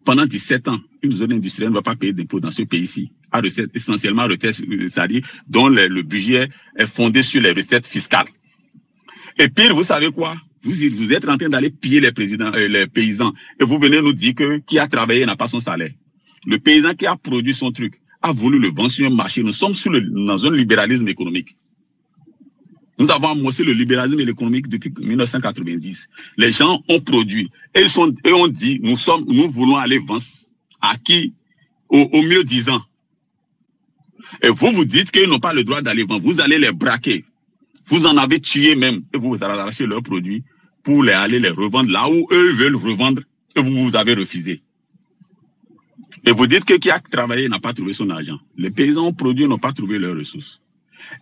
Pendant 17 ans, une zone industrielle ne va pas payer d'impôts dans ce pays-ci, à recettes, essentiellement recettes, c'est-à-dire dont le budget est fondé sur les recettes fiscales. Et pire, vous savez quoi? Vous êtes en train d'aller piller les paysans et vous venez nous dire que qui a travaillé n'a pas son salaire. Le paysan qui a produit son truc a voulu le vendre sur un marché. Nous sommes dans un libéralisme économique. Nous avons amorcé le libéralisme économique depuis 1990. Les gens ont produit et ont dit nous voulons aller vendre à qui au mieux 10 ans. Et vous dites qu'ils n'ont pas le droit d'aller vendre. Vous allez les braquer. Vous en avez tué même et vous allez arracher leurs produits pour aller les revendre là où eux veulent revendre et vous avez refusé. Et vous dites que qui a travaillé n'a pas trouvé son argent. Les paysans ont produit n'ont pas trouvé leurs ressources.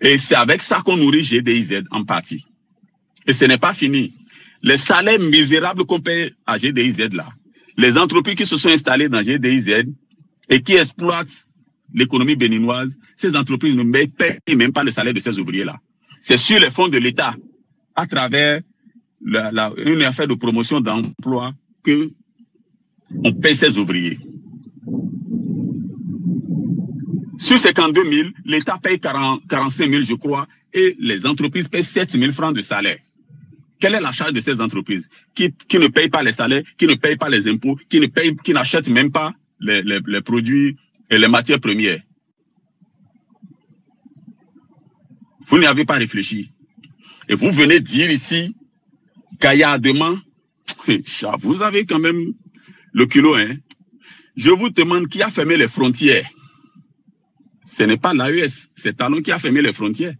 Et c'est avec ça qu'on nourrit GDIZ en partie. Et ce n'est pas fini. Les salaires misérables qu'on paye à GDIZ là, les entreprises qui se sont installées dans GDIZ et qui exploitent l'économie béninoise, ces entreprises ne payent même pas le salaire de ces ouvriers-là. C'est sur les fonds de l'État, à travers une affaire de promotion d'emploi, que on paye ces ouvriers. Sur 52 000, l'État paye 45 000, je crois, et les entreprises payent 7 000 francs de salaire. Quelle est la charge de ces entreprises qui ne payent pas les salaires, qui ne payent pas les impôts, qui n'achètent même pas les produits et les matières premières? Vous n'y avez pas réfléchi. Et vous venez dire ici, caillardement, vous avez quand même le culot, hein. Je vous demande qui a fermé les frontières. Ce n'est pas l'AES, c'est Talon qui a fermé les frontières.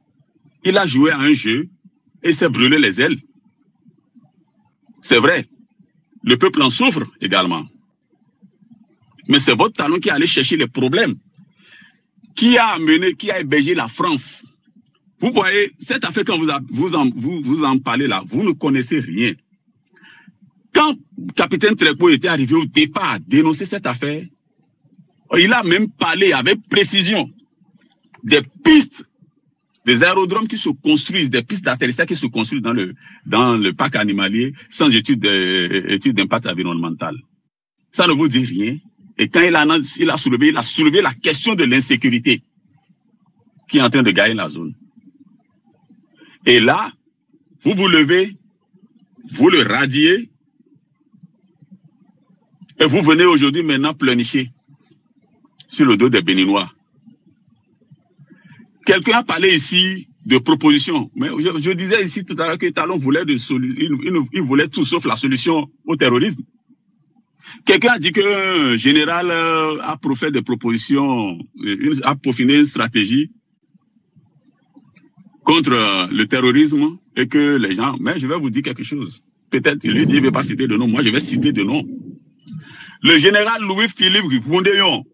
Il a joué à un jeu et s'est brûlé les ailes. C'est vrai. Le peuple en souffre également. Mais c'est votre Talon qui est allé chercher les problèmes, qui a amené, qui a hébergé la France. Vous voyez, cette affaire, quand vous en parlez là, vous ne connaissez rien. Quand capitaine Tréco était arrivé au départ à dénoncer cette affaire, il a même parlé avec précision des pistes, des aérodromes qui se construisent, des pistes d'atterrissage qui se construisent dans le parc animalier sans étude d'impact environnemental. Ça ne vous dit rien. Et quand il a soulevé la question de l'insécurité qui est en train de gagner la zone. Et là, vous vous levez, vous le radiez, et vous venez aujourd'hui maintenant pleurnicher sur le dos des Béninois. Quelqu'un a parlé ici de propositions, mais je disais ici tout à l'heure que Talon voulait il voulait tout sauf la solution au terrorisme. Quelqu'un a dit qu'un général a fait des propositions, a peaufiné une stratégie contre le terrorisme et que les gens... Mais je vais vous dire quelque chose. Peut-être, lui dit, il ne veut pas citer de nom. Moi, je vais citer de nom. Le général Louis-Philippe Goundéon,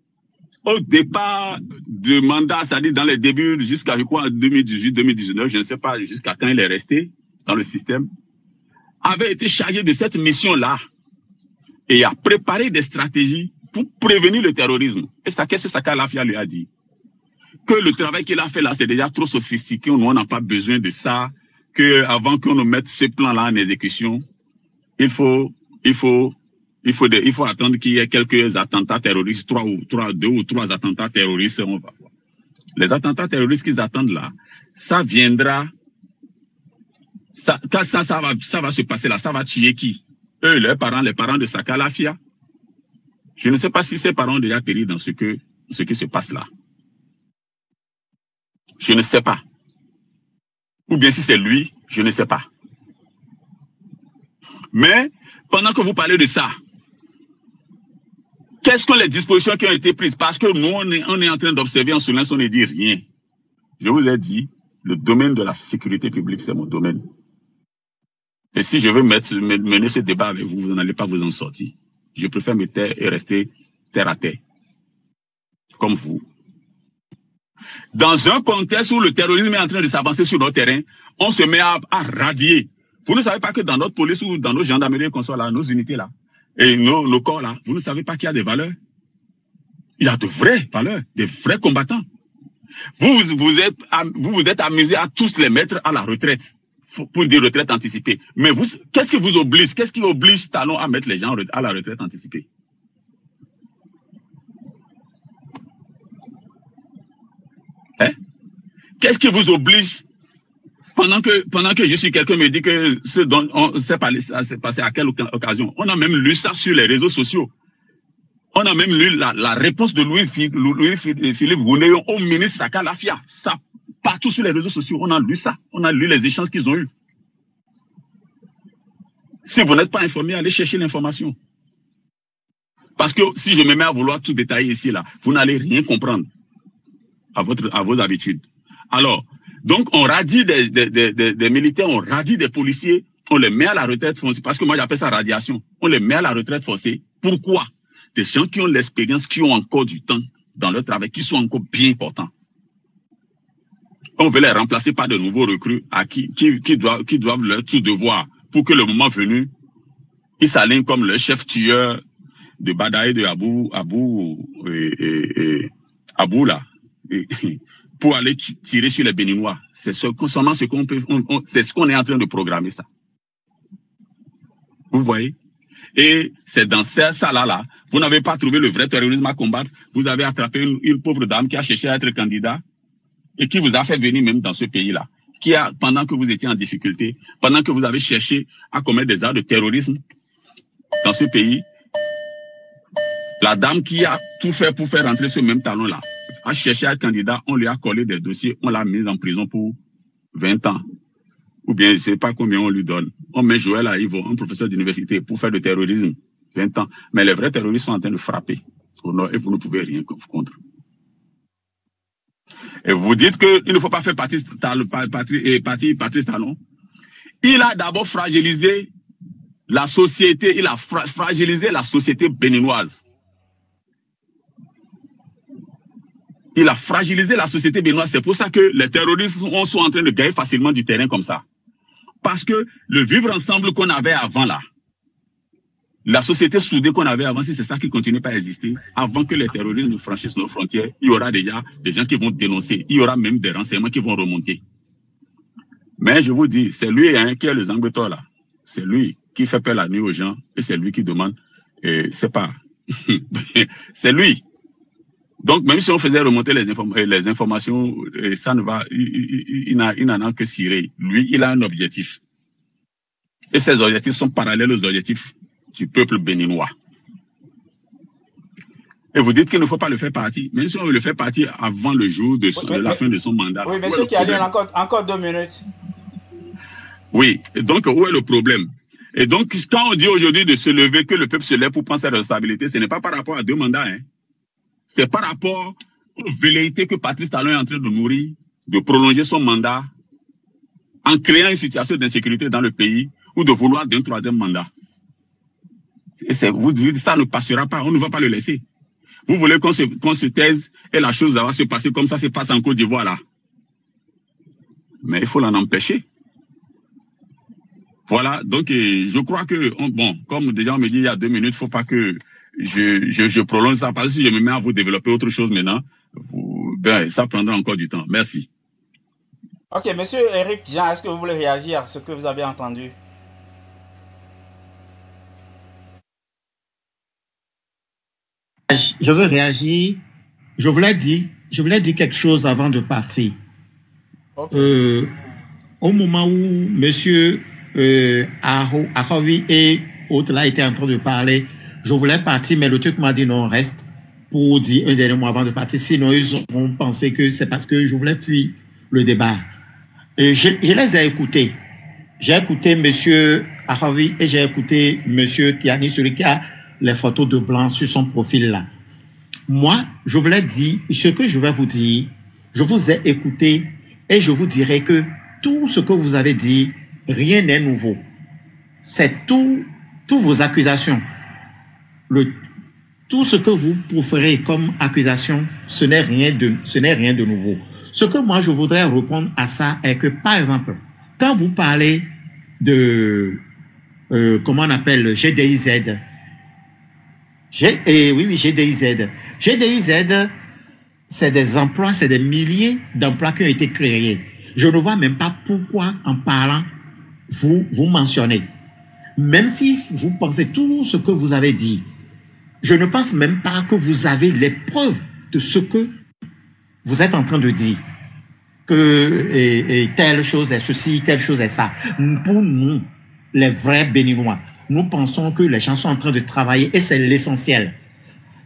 au départ du mandat, c'est-à-dire dans les débuts jusqu'à 2018-2019, je ne sais pas jusqu'à quand il est resté dans le système, avait été chargé de cette mission-là et a préparé des stratégies pour prévenir le terrorisme. Et ça, qu'est-ce que Saka Lafia lui a dit? Que le travail qu'il a fait là, c'est déjà trop sophistiqué, nous, on n'a pas besoin de ça, que avant qu'on nous mette ce plan-là en exécution, il faut attendre qu'il y ait quelques attentats terroristes, deux ou trois attentats terroristes, on va voir. Les attentats terroristes qu'ils attendent là, ça viendra, ça va se passer là, ça va tuer qui? Eux, les parents de Saka Lafia. Je ne sais pas si ces parents ont déjà péri dans ce qui se passe là. Je ne sais pas. Ou bien si c'est lui, je ne sais pas. Mais, pendant que vous parlez de ça, quelles sont les dispositions qui ont été prises? Parce que nous, on est en train d'observer en silence, on ne dit rien. Je vous ai dit, le domaine de la sécurité publique, c'est mon domaine. Et si je veux mener ce débat avec vous, vous n'allez pas vous en sortir. Je préfère me taire et rester terre à terre. Comme vous. Dans un contexte où le terrorisme est en train de s'avancer sur notre terrain, on se met à radier. Vous ne savez pas que dans notre police ou dans nos gendarmeries qu'on soit là, nos unités là, et nos corps là, vous ne savez pas qu'il y a des valeurs. Il y a de vraies valeurs, des vrais combattants. Vous vous êtes amusé à tous les mettre à la retraite, pour des retraites anticipées. Mais vous, qu'est-ce qui vous oblige? Qu'est-ce qui oblige Talon à mettre les gens à la retraite anticipée? Hein? Qu'est-ce qui vous oblige? Pendant que je suis quelqu'un me dit que ce dont on sait pas, ça s'est passé à quelle occasion. On a même lu ça sur les réseaux sociaux. On a même lu la réponse de Louis-Philippe Goundéon au ministre Saka Lafia. Ça, partout sur les réseaux sociaux, on a lu ça. On a lu les échanges qu'ils ont eus. Si vous n'êtes pas informé, allez chercher l'information. Parce que si je me mets à vouloir tout détailler ici, là, vous n'allez rien comprendre à vos habitudes. Alors, donc, on radie des militaires, on radie des policiers, on les met à la retraite forcée, parce que moi j'appelle ça radiation. On les met à la retraite forcée. Pourquoi? Des gens qui ont l'expérience, qui ont encore du temps dans leur travail, qui sont encore bien importants. On veut les remplacer par de nouveaux recrues qui doivent leur tout devoir pour que le moment venu, ils s'alignent comme le chef tueur de Badaï de Abou là. Pour aller tirer sur les Béninois. C'est seulement ce qu'on peut, c'est ce qu'on est en train de programmer, ça. Vous voyez? Et c'est dans ça là, vous n'avez pas trouvé le vrai terrorisme à combattre. Vous avez attrapé une pauvre dame qui a cherché à être candidat et qui vous a fait venir même dans ce pays-là. Pendant que vous étiez en difficulté, pendant que vous avez cherché à commettre des actes de terrorisme dans ce pays, la dame qui a tout fait pour faire rentrer ce même talon-là, a cherché à être candidat, on lui a collé des dossiers, on l'a mise en prison pour 20 ans. Ou bien, je ne sais pas combien on lui donne. On met Joël Arrivo, un professeur d'université, pour faire du terrorisme. 20 ans. Mais les vrais terroristes sont en train de frapper au nord et vous ne pouvez rien contre. Et vous dites qu'il ne faut pas faire Patrice Talon. Il a d'abord fragilisé la société, il a fragilisé la société béninoise. Il a fragilisé la société béninoise. C'est pour ça que les terroristes sont en train de gagner facilement du terrain comme ça. Parce que le vivre ensemble qu'on avait avant là, la société soudée qu'on avait avant, si c'est ça qui continue pas à exister, avant que les terroristes ne franchissent nos frontières, il y aura déjà des gens qui vont dénoncer. Il y aura même des renseignements qui vont remonter. Mais je vous dis, c'est lui qui est le Zangbetor là. C'est lui qui fait peur la nuit aux gens et c'est lui qui demande. C'est pas. C'est lui. Donc, même si on faisait remonter les informations, ça ne va. Il n'en a que cirer. Lui, il a un objectif. Et ces objectifs sont parallèles aux objectifs du peuple béninois. Et vous dites qu'il ne faut pas le faire partie. Même si on le fait partie avant le jour de la fin de son mandat. Oui, monsieur Kiali, encore 2 minutes. Oui, et donc où est le problème? Et donc, quand on dit aujourd'hui de se lever, que le peuple se lève pour prendre sa responsabilité, ce n'est pas par rapport à 2 mandats, hein. C'est par rapport aux velléités que Patrice Talon est en train de nourrir, de prolonger son mandat, en créant une situation d'insécurité dans le pays, ou de vouloir d'un 3e mandat. Et vous dites, ça ne passera pas, on ne va pas le laisser. Vous voulez qu'on se taise et la chose va se passer comme ça se passe en Côte d'Ivoire là. Mais il faut l'en empêcher. Voilà, donc je crois que, bon, comme déjà on me dit il y a 2 minutes, il ne faut pas que je prolonge ça, parce que si je me mets à vous développer autre chose maintenant, ben, ça prendra encore du temps. Merci. Ok, monsieur Eric Jean, est-ce que vous voulez réagir à ce que vous avez entendu? Je veux réagir. Je voulais dire quelque chose avant de partir. Okay. Au moment où monsieur Ahovi et autres là étaient en train de parler, je voulais partir, mais le truc m'a dit non, reste pour dire un dernier mot avant de partir. Sinon, ils ont pensé que c'est parce que je voulais fuir le débat. Et je les ai écoutés. J'ai écouté monsieur Ahovi et j'ai écouté monsieur Kiani, celui qui a les photos de blanc sur son profil là. Moi, je voulais dire, ce que je vais vous dire, je vous ai écouté et je vous dirai que tout ce que vous avez dit, rien n'est nouveau. C'est toutes vos accusations. Tout ce que vous proférez comme accusation, ce n'est rien de nouveau. Ce que moi je voudrais répondre à ça est que, par exemple, quand vous parlez de, comment on appelle, GDIZ, GDIZ. GDIZ, c'est des emplois, c'est des milliers d'emplois qui ont été créés. Je ne vois même pas pourquoi, en parlant, vous mentionnez. Même si vous pensez tout ce que vous avez dit, je ne pense même pas que vous avez les preuves de ce que vous êtes en train de dire. Que telle chose est ceci, telle chose est ça. Pour nous, les vrais Béninois, nous pensons que les gens sont en train de travailler et c'est l'essentiel.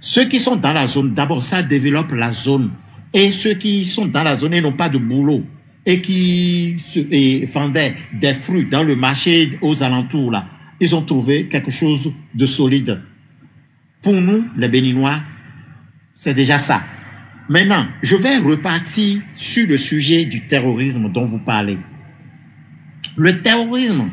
Ceux qui sont dans la zone, d'abord, ça développe la zone. Et ceux qui sont dans la zone et n'ont pas de boulot et qui vendaient des fruits dans le marché aux alentours, là, ils ont trouvé quelque chose de solide. Pour nous, les Béninois, c'est déjà ça. Maintenant, je vais repartir sur le sujet du terrorisme dont vous parlez. Le terrorisme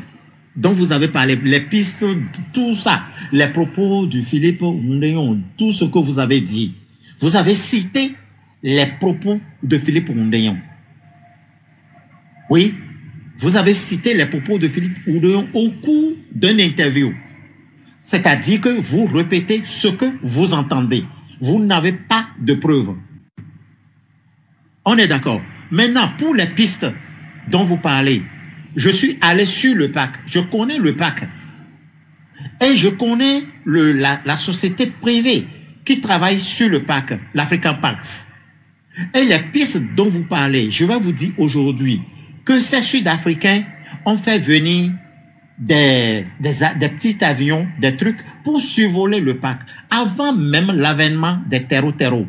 dont vous avez parlé, les pistes, tout ça, les propos de Philippe Oundéon, tout ce que vous avez dit, vous avez cité les propos de Philippe Oundéon. Oui, vous avez cité les propos de Philippe Oundéon au cours d'une interview. C'est-à-dire que vous répétez ce que vous entendez. Vous n'avez pas de preuves. On est d'accord. Maintenant, pour les pistes dont vous parlez, je suis allé sur le PAC. Je connais le PAC. Et je connais la société privée qui travaille sur le PAC, l'African Parks. Et les pistes dont vous parlez, je vais vous dire aujourd'hui que ces Sud-Africains ont fait venir des petits avions, des trucs pour survoler le PAC avant même l'avènement des terreaux.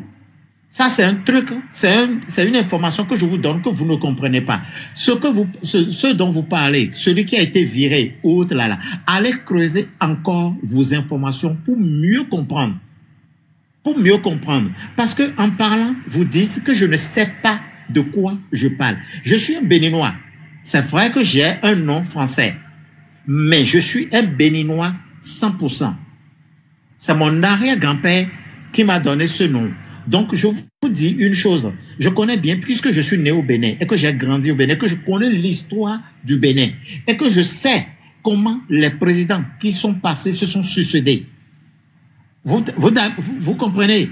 Ça, c'est un truc, c'est une information que je vous donne que vous ne comprenez pas. Ce dont vous parlez, celui qui a été viré, autre là, allez creuser encore vos informations pour mieux comprendre. Pour mieux comprendre. Parce que en parlant, vous dites que je ne sais pas de quoi je parle. Je suis un Béninois. c'est vrai que j'ai un nom français, mais je suis un Béninois 100%. C'est mon arrière-grand-père qui m'a donné ce nom. Donc, je vous dis une chose. Je connais bien, puisque je suis né au Bénin et que j'ai grandi au Bénin, que je connais l'histoire du Bénin et que je sais comment les présidents qui sont passés se sont succédés. Vous comprenez?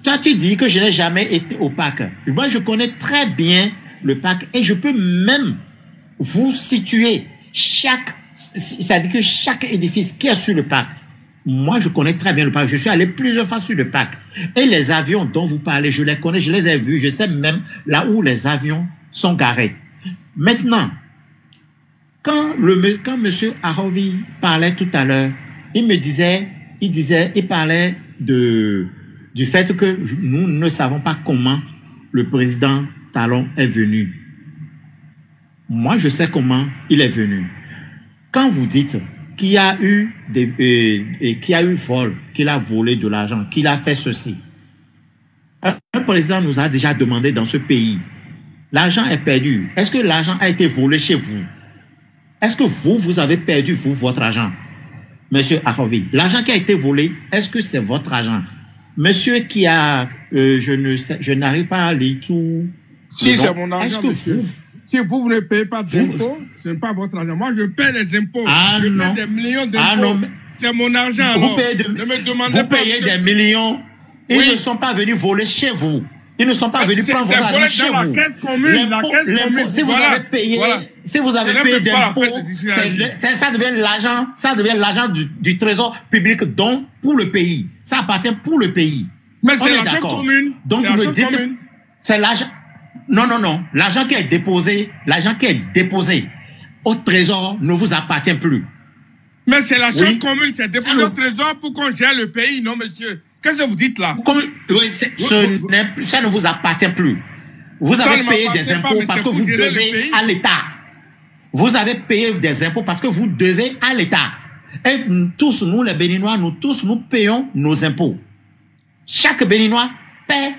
Toi, tu dis que je n'ai jamais été au parc. Moi, je connais très bien le parc et je peux même vous situer c'est-à-dire que chaque édifice qui est sur le parc. Moi, je connais très bien le parc. Je suis allé plusieurs fois sur le parc. Et les avions dont vous parlez, je les connais, je les ai vus. Je sais même là où les avions sont garés. Maintenant, quand M. Ahovi parlait tout à l'heure, il parlait du fait que nous ne savons pas comment le président Talon est venu. Moi, je sais comment il est venu. Quand vous dites qu'il y a eu vol, qu'il a volé de l'argent, qu'il a fait ceci, un président nous a déjà demandé dans ce pays, l'argent est perdu. Est-ce que l'argent a été volé chez vous? Est-ce que vous avez perdu, votre argent? Monsieur Ahovi, l'argent qui a été volé, est-ce que c'est votre argent? Monsieur qui a, je n'arrive pas à lire tout. Si c'est mon argent, est-ce que si vous ne payez pas d'impôts, ce n'est pas votre argent. Moi, je paie les impôts. Je paie des millions d'impôts. C'est mon argent. Vous payez des millions. Ils ne sont pas venus voler chez vous. Ils ne sont pas venus prendre votre argent chez vous. La caisse commune. Si vous avez payé, si vous avez payé d'impôts, ça devient l'argent du trésor public, donc pour le pays. Ça appartient pour le pays. Mais c'est l'argent commune. Donc vous me dites, c'est l'argent. Non. L'argent qui est déposé au trésor ne vous appartient plus. Mais c'est l'argent commune, c'est déposé au trésor pour qu'on gère le pays, non, monsieur? Qu'est-ce que vous dites là? Ça ne vous appartient plus. Vous avez payé des impôts parce que vous devez à l'État. Vous avez payé des impôts parce que vous devez à l'État. Et tous, nous les Béninois, nous payons nos impôts. Chaque Béninois paie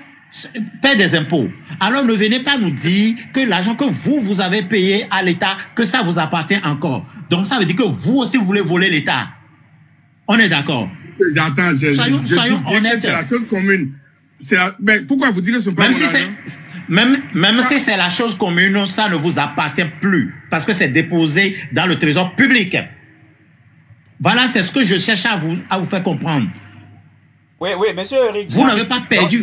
des impôts. Alors ne venez pas nous dire que l'argent que vous avez payé à l'État, que ça vous appartient encore. Donc ça veut dire que vous aussi vous voulez voler l'État. On est d'accord? J'entends, soyons honnêtes. C'est la chose commune. Mais pourquoi vous dites que ce n'est pas mon argent? Même si c'est la chose commune, ça ne vous appartient plus. Parce que c'est déposé dans le trésor public. Voilà, c'est ce que je cherche à vous faire comprendre. Oui, monsieur Eric. Vous n'avez pas perdu,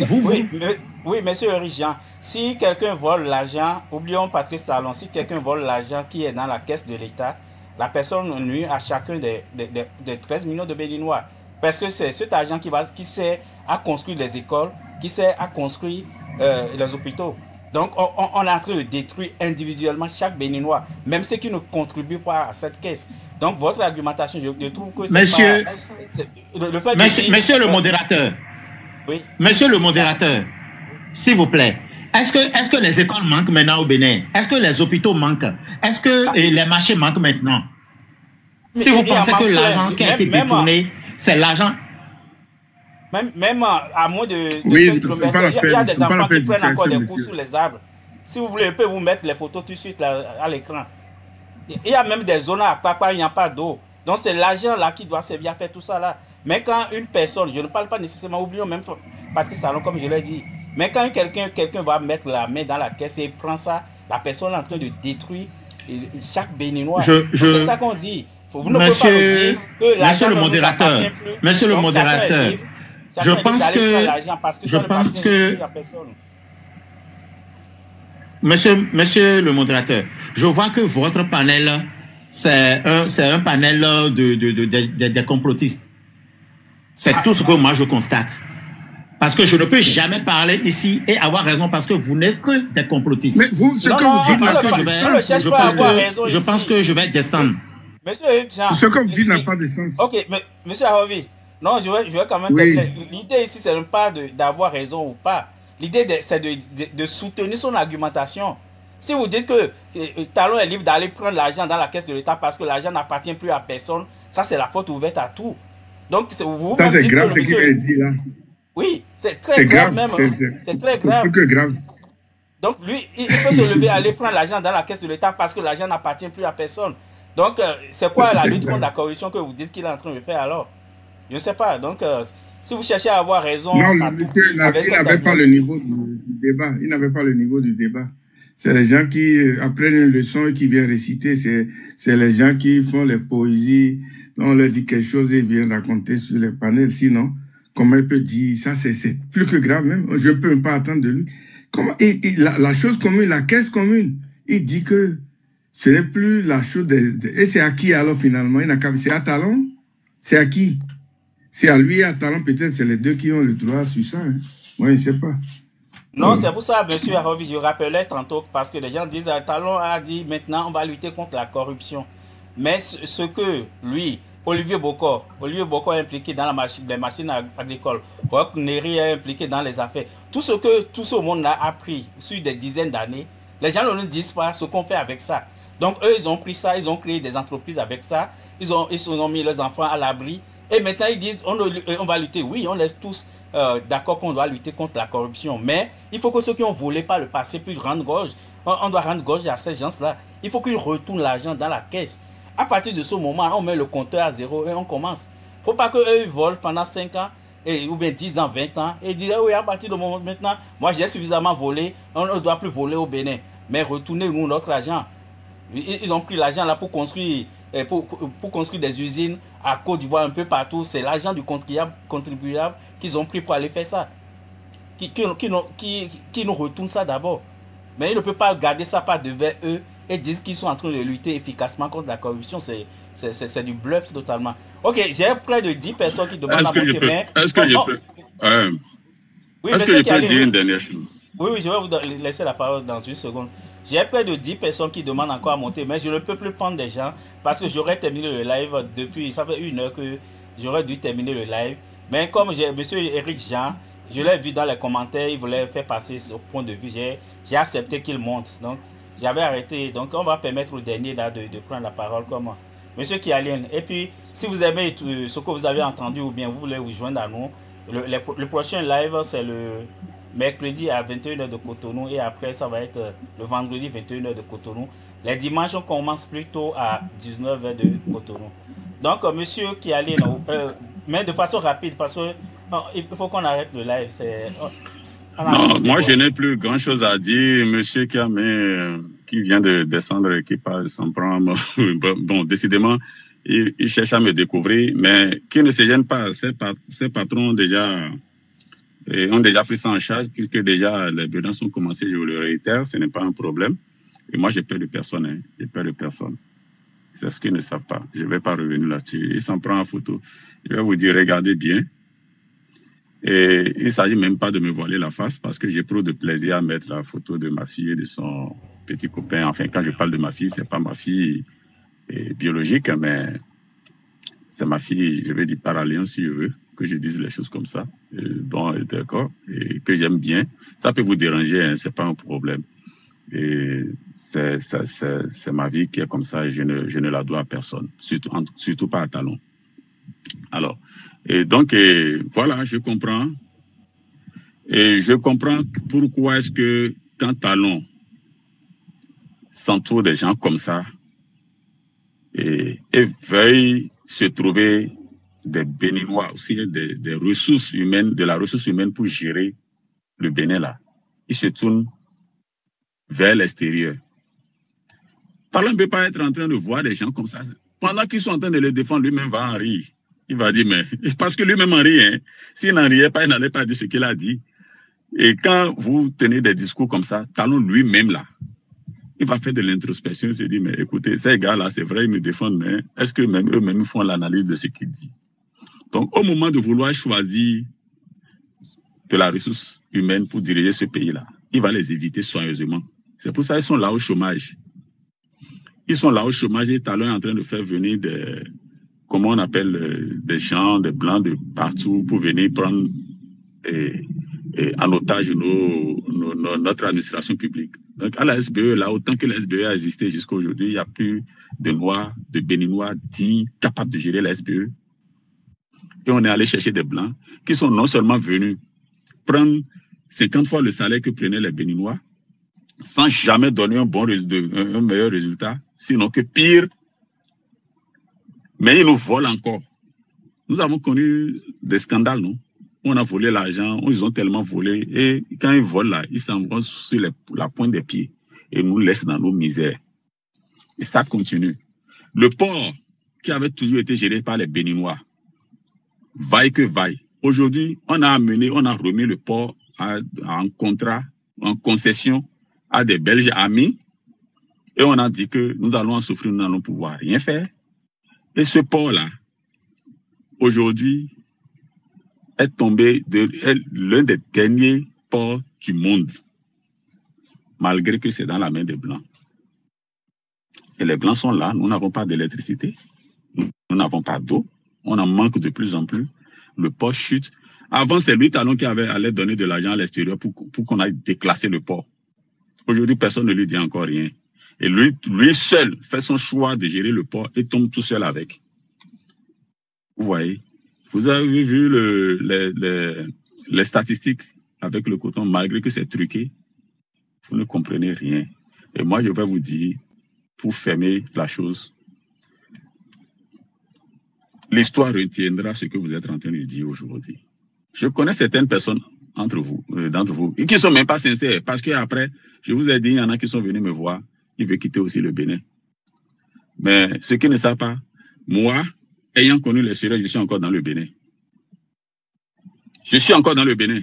Oui, monsieur Eric Jean. Si quelqu'un vole l'argent, oublions Patrice Talon, si quelqu'un vole l'argent qui est dans la caisse de l'État, la personne nuit à chacun des 13 millions de Béninois. Parce que c'est cet argent qui sert à construire les écoles, qui sert à construire les hôpitaux. Donc, on est en train de détruire individuellement chaque Béninois, même ceux qui ne contribuent pas à cette caisse. Donc, votre argumentation, je trouve que c'est monsieur, pas... Monsieur le modérateur. Oui. Monsieur le modérateur, s'il vous plaît, est-ce que les écoles manquent maintenant au Bénin? Est-ce que les hôpitaux manquent? Est-ce que les marchés manquent maintenant? Si vous pensez que l'argent qui a été détourné, c'est l'argent... Même à moins de 5 km, il y a des enfants qui prennent encore des coups sur les arbres. Si vous voulez, je peux vous mettre les photos tout de suite là, à l'écran. Il y a même des zones à Papa, il n'y a pas d'eau. Donc c'est l'argent là qui doit servir à faire tout ça là. Mais quand une personne, je ne parle pas nécessairement, oublions même Patrice Talon comme je l'ai dit, mais quand quelqu'un va mettre la main dans la caisse et prend ça, la personne est en train de détruire chaque Béninois. C'est ça qu'on dit. Vous ne pouvez pas nous dire que l'argent ne nous appartient plus. Monsieur le modérateur, je pense que Monsieur le modérateur, je vois que votre panel, c'est un panel des complotistes. C'est tout ce que moi je constate. Parce que je ne peux jamais parler ici et avoir raison parce que vous n'êtes que des complotistes. Mais vous, ce que vous dites, je pense que je vais descendre. Monsieur Jean, ce que vous dites n'a pas de sens. Ok, mais monsieur Ahovi, non, je vais quand même... Oui. L'idée ici, c'est pas d'avoir raison ou pas. L'idée, c'est de soutenir son argumentation. Si vous dites que Talon est libre d'aller prendre l'argent dans la caisse de l'État parce que l'argent n'appartient plus à personne, ça, c'est la porte ouverte à tout. Donc, vous... Ça, c'est grave ce qu'il a dit là. Oui, c'est très grave même. C'est très grave. Plus que grave. Donc, lui, il peut se lever, aller prendre l'argent dans la caisse de l'État parce que l'argent n'appartient plus à personne. Donc, c'est quoi la lutte contre la corruption que vous dites qu'il est en train de faire alors? Je ne sais pas. Donc, si vous cherchez à avoir raison... Non, le monsieur, il n'avait pas le niveau du débat. Il n'avait pas le niveau du débat. C'est les gens qui apprennent une leçon et qui viennent réciter. C'est les gens qui font les poésies. On leur dit quelque chose et ils viennent raconter sur les panels. Sinon, comment il peut dire ça, c'est plus que grave même. Je ne peux même pas attendre de lui. Comment, la chose commune, la caisse commune, il dit que ce n'est plus la chose et c'est à qui alors finalement? C'est à Talon? C'est à qui? C'est à lui et à Talon, peut-être c'est les deux qui ont le droit sur ça. Hein. Moi, je ne sais pas. Non, c'est pour ça, monsieur Arovi, je rappelais tantôt, parce que les gens disent, Talon a dit, maintenant, on va lutter contre la corruption. Mais ce que lui, Olivier Bokor est impliqué dans les machines agricoles, Roch Neri est impliqué dans les affaires. Tout ce monde a appris sur des dizaines d'années, les gens ne nous disent pas ce qu'on fait avec ça. Donc, eux, ils ont pris ça, ils ont créé des entreprises avec ça, ils ont mis leurs enfants à l'abri. Et maintenant, ils disent, on va lutter. Oui, on est tous d'accord qu'on doit lutter contre la corruption. Mais il faut que ceux qui ont volé par le passé puissent rendre gorge. On doit rendre gorge à ces gens-là. Il faut qu'ils retournent l'argent dans la caisse. À partir de ce moment, on met le compteur à zéro et on commence. Il ne faut pas qu'eux volent pendant 5 ans, ou bien 10 ans, 20 ans, et dire, oui, à partir de moment maintenant, moi j'ai suffisamment volé, on ne doit plus voler au Bénin. Mais retournez-nous notre argent. Ils ont pris l'argent là pour construire des usines à Côte d'Ivoire, un peu partout. C'est l'argent du contribuable qu'ils ont pris pour aller faire ça. Qui nous retourne ça d'abord. Mais ils ne peuvent pas garder ça par devant eux et disent qu'ils sont en train de lutter efficacement contre la corruption. C'est du bluff totalement. Ok, j'ai près de 10 personnes qui demandent à monter. Est-ce que je peux dire une dernière chose? Oui, je vais vous laisser la parole dans une seconde. J'ai près de 10 personnes qui demandent encore à monter, mais je ne peux plus prendre des gens parce que j'aurais terminé le live depuis, ça fait 1 heure que j'aurais dû terminer le live. Mais comme monsieur Eric Jean, je l'ai vu dans les commentaires, il voulait faire passer son point de vue, j'ai accepté qu'il monte. Donc, j'avais arrêté. Donc, on va permettre au dernier là de prendre la parole comme monsieur Kialien. Et puis, si vous aimez ce que vous avez entendu ou bien vous voulez vous joindre à nous, le prochain live, c'est le mercredi à 21h de Cotonou et après ça va être le vendredi 21h de Cotonou. Les dimanches on commence plutôt à 19h de Cotonou. Donc monsieur Kialien, mais de façon rapide parce que il faut qu'on arrête le live. Non, moi je n'ai plus grand chose à dire. Monsieur Kiamé qui vient de descendre et qui parle s'en prend. Bon, décidément, il cherche à me découvrir, mais qui ne se gêne pas. Ses patrons ont déjà pris ça en charge, puisque déjà les violences ont commencé, je vous le réitère, ce n'est pas un problème. Et moi, j'ai peur de personne. Hein. J'ai peur de personne. C'est ce qu'ils ne savent pas. Je ne vais pas revenir là-dessus. Il s'en prend en photo. Je vais vous dire, regardez bien. Et il ne s'agit même pas de me voiler la face, parce que j'éprouve de plaisir à mettre la photo de ma fille et de son petit copain. Enfin, quand je parle de ma fille, ce n'est pas ma fille biologique, mais c'est ma fille, je vais dire par alliance, si je veux, que je dise les choses comme ça. Bon, d'accord, et que j'aime bien. Ça peut vous déranger, hein, c'est pas un problème. Et c'est ma vie qui est comme ça et je ne la dois à personne, surtout pas à Talon. Alors, et donc, voilà, je comprends. Et je comprends pourquoi est-ce que quand Talon s'entoure des gens comme ça et veuille se trouver des Béninois aussi, des ressources humaines, de la ressource humaine pour gérer le Bénin là, il se tourne vers l'extérieur. Talon ne peut pas être en train de voir des gens comme ça. Pendant qu'ils sont en train de les défendre, lui-même va en rire. Il va dire, mais parce que lui-même en rit, hein. S'il n'en riait pas, il n'allait pas dire ce qu'il a dit. Et quand vous tenez des discours comme ça, Talon lui-même là, il va faire de l'introspection, il se dit, mais écoutez, ces gars-là, c'est vrai, ils me défendent, mais est-ce que même eux-mêmes font l'analyse de ce qu'ils disent? Donc, au moment de vouloir choisir de la ressource humaine pour diriger ce pays-là, il va les éviter soigneusement. C'est pour ça qu'ils sont là au chômage. Ils sont là au chômage et Talon est en train de faire venir comment on appelle, des gens, des blancs de partout pour venir prendre en otage notre administration publique. Donc, à la SBE, là, autant que la SBE a existé jusqu'à aujourd'hui, il n'y a plus de Noirs, de Béninois dignes, capables de gérer la SBE. Et on est allé chercher des blancs qui sont non seulement venus prendre 50 fois le salaire que prenaient les Béninois, sans jamais donner un meilleur résultat, sinon que pire. Mais ils nous volent encore. Nous avons connu des scandales, non? On a volé l'argent, ils ont tellement volé, et quand ils volent là, ils s'en vont sur la pointe des pieds et nous laissent dans nos misères. Et ça continue. Le port qui avait toujours été géré par les Béninois, vaille que vaille. Aujourd'hui, on a remis le port en contrat, en concession à des Belges amis, et on a dit que nous allons en souffrir, nous n'allons pouvoir rien faire. Et ce port-là, aujourd'hui, est tombé l'un des derniers ports du monde, malgré que c'est dans la main des Blancs. Et les Blancs sont là, nous n'avons pas d'électricité, nous n'avons pas d'eau, on en manque de plus en plus, le port chute. Avant, c'est lui Talon qui allait donner de l'argent à l'extérieur pour qu'on aille déclasser le port. Aujourd'hui, personne ne lui dit encore rien. Et lui seul fait son choix de gérer le port et tombe tout seul avec. Vous voyez? Vous avez vu les statistiques avec le coton, malgré que c'est truqué, vous ne comprenez rien. Et moi, je vais vous dire, pour fermer la chose, l'histoire retiendra ce que vous êtes en train de dire aujourd'hui. Je connais certaines personnes d'entre vous, et qui ne sont même pas sincères, parce qu'après, je vous ai dit, il y en a qui sont venus me voir, ils veulent quitter aussi le Bénin. Mais ceux qui ne savent pas, moi, ayant connu les Sérères, je suis encore dans le Bénin. Je suis encore dans le Bénin.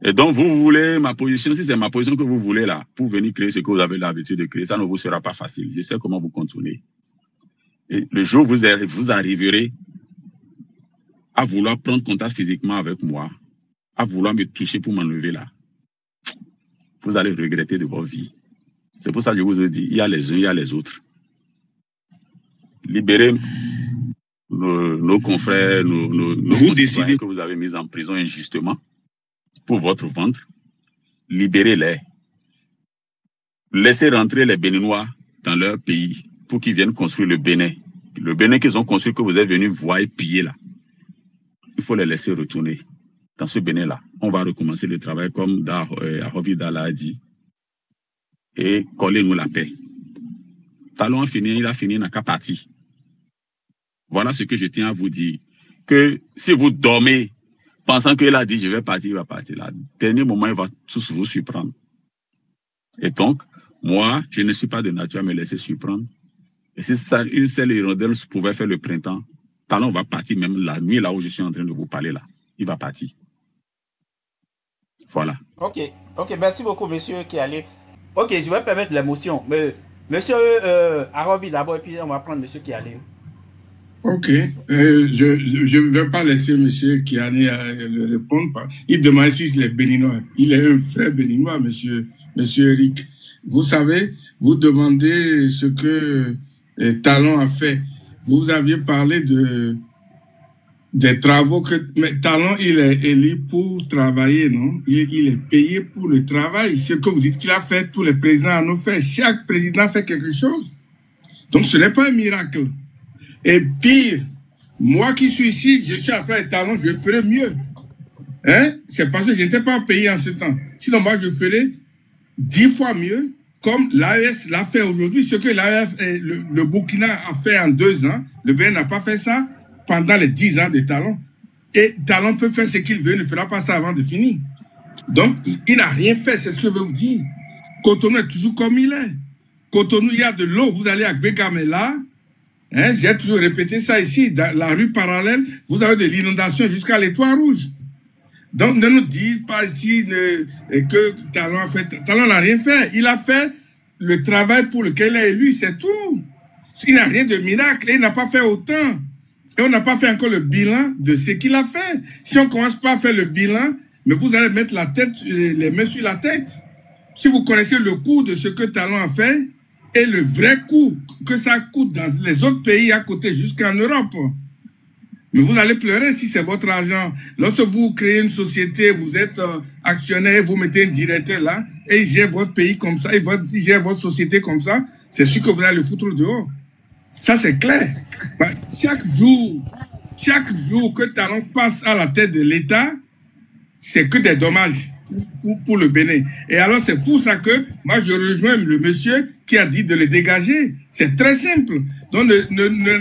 Et donc, vous voulez ma position, si c'est ma position que vous voulez là, pour venir créer ce que vous avez l'habitude de créer, ça ne vous sera pas facile. Je sais comment vous contournez. Et le jour où vous arriverez à vouloir prendre contact physiquement avec moi, à vouloir me toucher pour m'enlever là, vous allez regretter de votre vie. C'est pour ça que je vous ai dit, il y a les uns, il y a les autres. Libérez nos confrères, nos concitoyens que vous avez mis en prison injustement pour votre ventre. Libérez-les. Laissez rentrer les Béninois dans leur pays pour qu'ils viennent construire le Bénin. Le Bénin qu'ils ont construit, que vous êtes venus voir et piller là. Il faut les laisser retourner dans ce Bénin-là. On va recommencer le travail comme Arovi Dala a dit. Et collez-nous la paix. Talon a fini, il a fini, il n'a qu'à partir. Voilà ce que je tiens à vous dire. Que si vous dormez, pensant qu'il a dit je vais partir, il va partir. Là, dernier moment, il va tous vous surprendre. Et donc, moi, je ne suis pas de nature à me laisser surprendre. Et si ça, une seule hirondelle pouvait faire le printemps, Talon va partir même la nuit là où je suis en train de vous parler là. Il va partir. Voilà. Ok, merci beaucoup, monsieur qui allait. Ok, je vais permettre l'émotion. Mais monsieur Arovi d'abord, et puis on va prendre monsieur qui allait. Ok, je ne vais pas laisser monsieur Kiani le répondre. Il demande si les Béninois. Il est un frère Béninois, monsieur Eric. Vous savez, vous demandez ce que Talon a fait. Vous aviez parlé des travaux que... Mais Talon, il est élu pour travailler, non? Il est payé pour le travail. Ce que vous dites qu'il a fait, tous les présidents en ont fait. Chaque président fait quelque chose. Donc, ce n'est pas un miracle. Et pire, moi qui suis ici, je suis après les Talons, je ferai mieux. Hein? C'est parce que je n'étais pas payé en ce temps. Sinon, moi, je ferai 10 fois mieux, comme l'AES l'a fait aujourd'hui. Ce que l'AES, le Burkina a fait en 2 ans, le Bénin n'a pas fait ça pendant les 10 ans de Talon. Et Talon peut faire ce qu'il veut, il ne fera pas ça avant de finir. Donc, il n'a rien fait, c'est ce que je veux vous dire. Cotonou est toujours comme il est. Cotonou, il y a de l'eau, vous allez à Bégamela. Hein, j'ai toujours répété ça ici, dans la rue parallèle, vous avez de l'inondation jusqu'à l'Étoile Rouge. Donc, ne nous dites pas ici que Talon a fait. Talon n'a rien fait. Il a fait le travail pour lequel il est élu, c'est tout. Il n'a rien de miracle, il n'a pas fait autant. Et on n'a pas fait encore le bilan de ce qu'il a fait. Si on ne commence pas à faire le bilan, mais vous allez mettre la tête, les mains sur la tête. Si vous connaissez le coût de ce que Talon a fait, et le vrai coût que ça coûte dans les autres pays à côté, jusqu'en Europe. Mais vous allez pleurer si c'est votre argent. Lorsque vous créez une société, vous êtes actionnaire, vous mettez un directeur là, et il gère votre pays comme ça, il gère votre société comme ça, c'est sûr que vous allez le foutre dehors. Ça, c'est clair. Chaque jour que Talon passe à la tête de l'État, c'est que des dommages. pour le Bénin. Et alors, c'est pour ça que moi, je rejoins le monsieur qui a dit de les dégager. C'est très simple. Donc,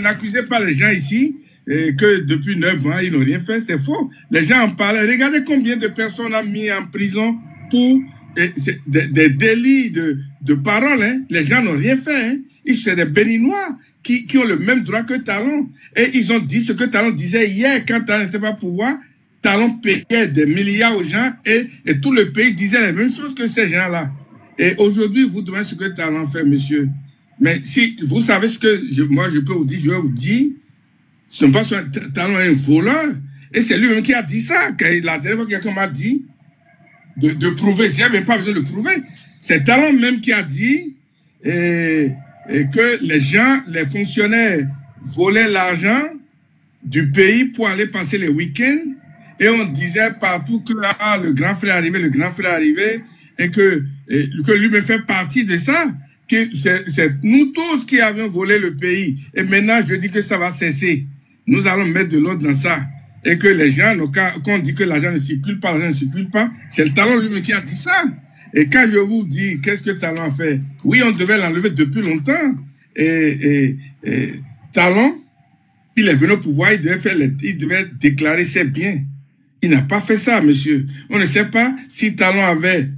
n'accusez pas les gens ici que depuis 9 ans, ils n'ont rien fait. C'est faux. Les gens en parlent. Regardez combien de personnes ont mis en prison pour des délits de parole. Hein. Les gens n'ont rien fait. Hein. C'est des Béninois qui ont le même droit que Talon. Et ils ont dit ce que Talon disait hier quand Talon n'était pas au pouvoir. Talon payait des milliards aux gens et tout le pays disait la même chose que ces gens-là. Et aujourd'hui, vous demandez ce que Talon fait, monsieur. Mais si vous savez ce que moi je peux vous dire, je vais vous dire, ce n'est pas Talon est un voleur. Et c'est lui-même qui a dit ça. La dernière fois que quelqu'un m'a dit de prouver, je n'ai même pas besoin de prouver. C'est Talon même qui a dit que les gens, les fonctionnaires volaient l'argent du pays pour aller passer les week-ends. Et on disait partout que le grand frère est arrivé, et que lui-même fait partie de ça, que c'est nous tous qui avions volé le pays. Et maintenant, je dis que ça va cesser. Nous allons mettre de l'ordre dans ça. Et que les gens, quand on dit que l'argent ne circule pas, c'est le Talon lui-même qui a dit ça. Et quand je vous dis, qu'est-ce que Talon a fait? Oui, on devait l'enlever depuis longtemps. Et Talon, il est venu au pouvoir, il devait déclarer ses biens. Il n'a pas fait ça, monsieur. On ne sait pas si Talon avait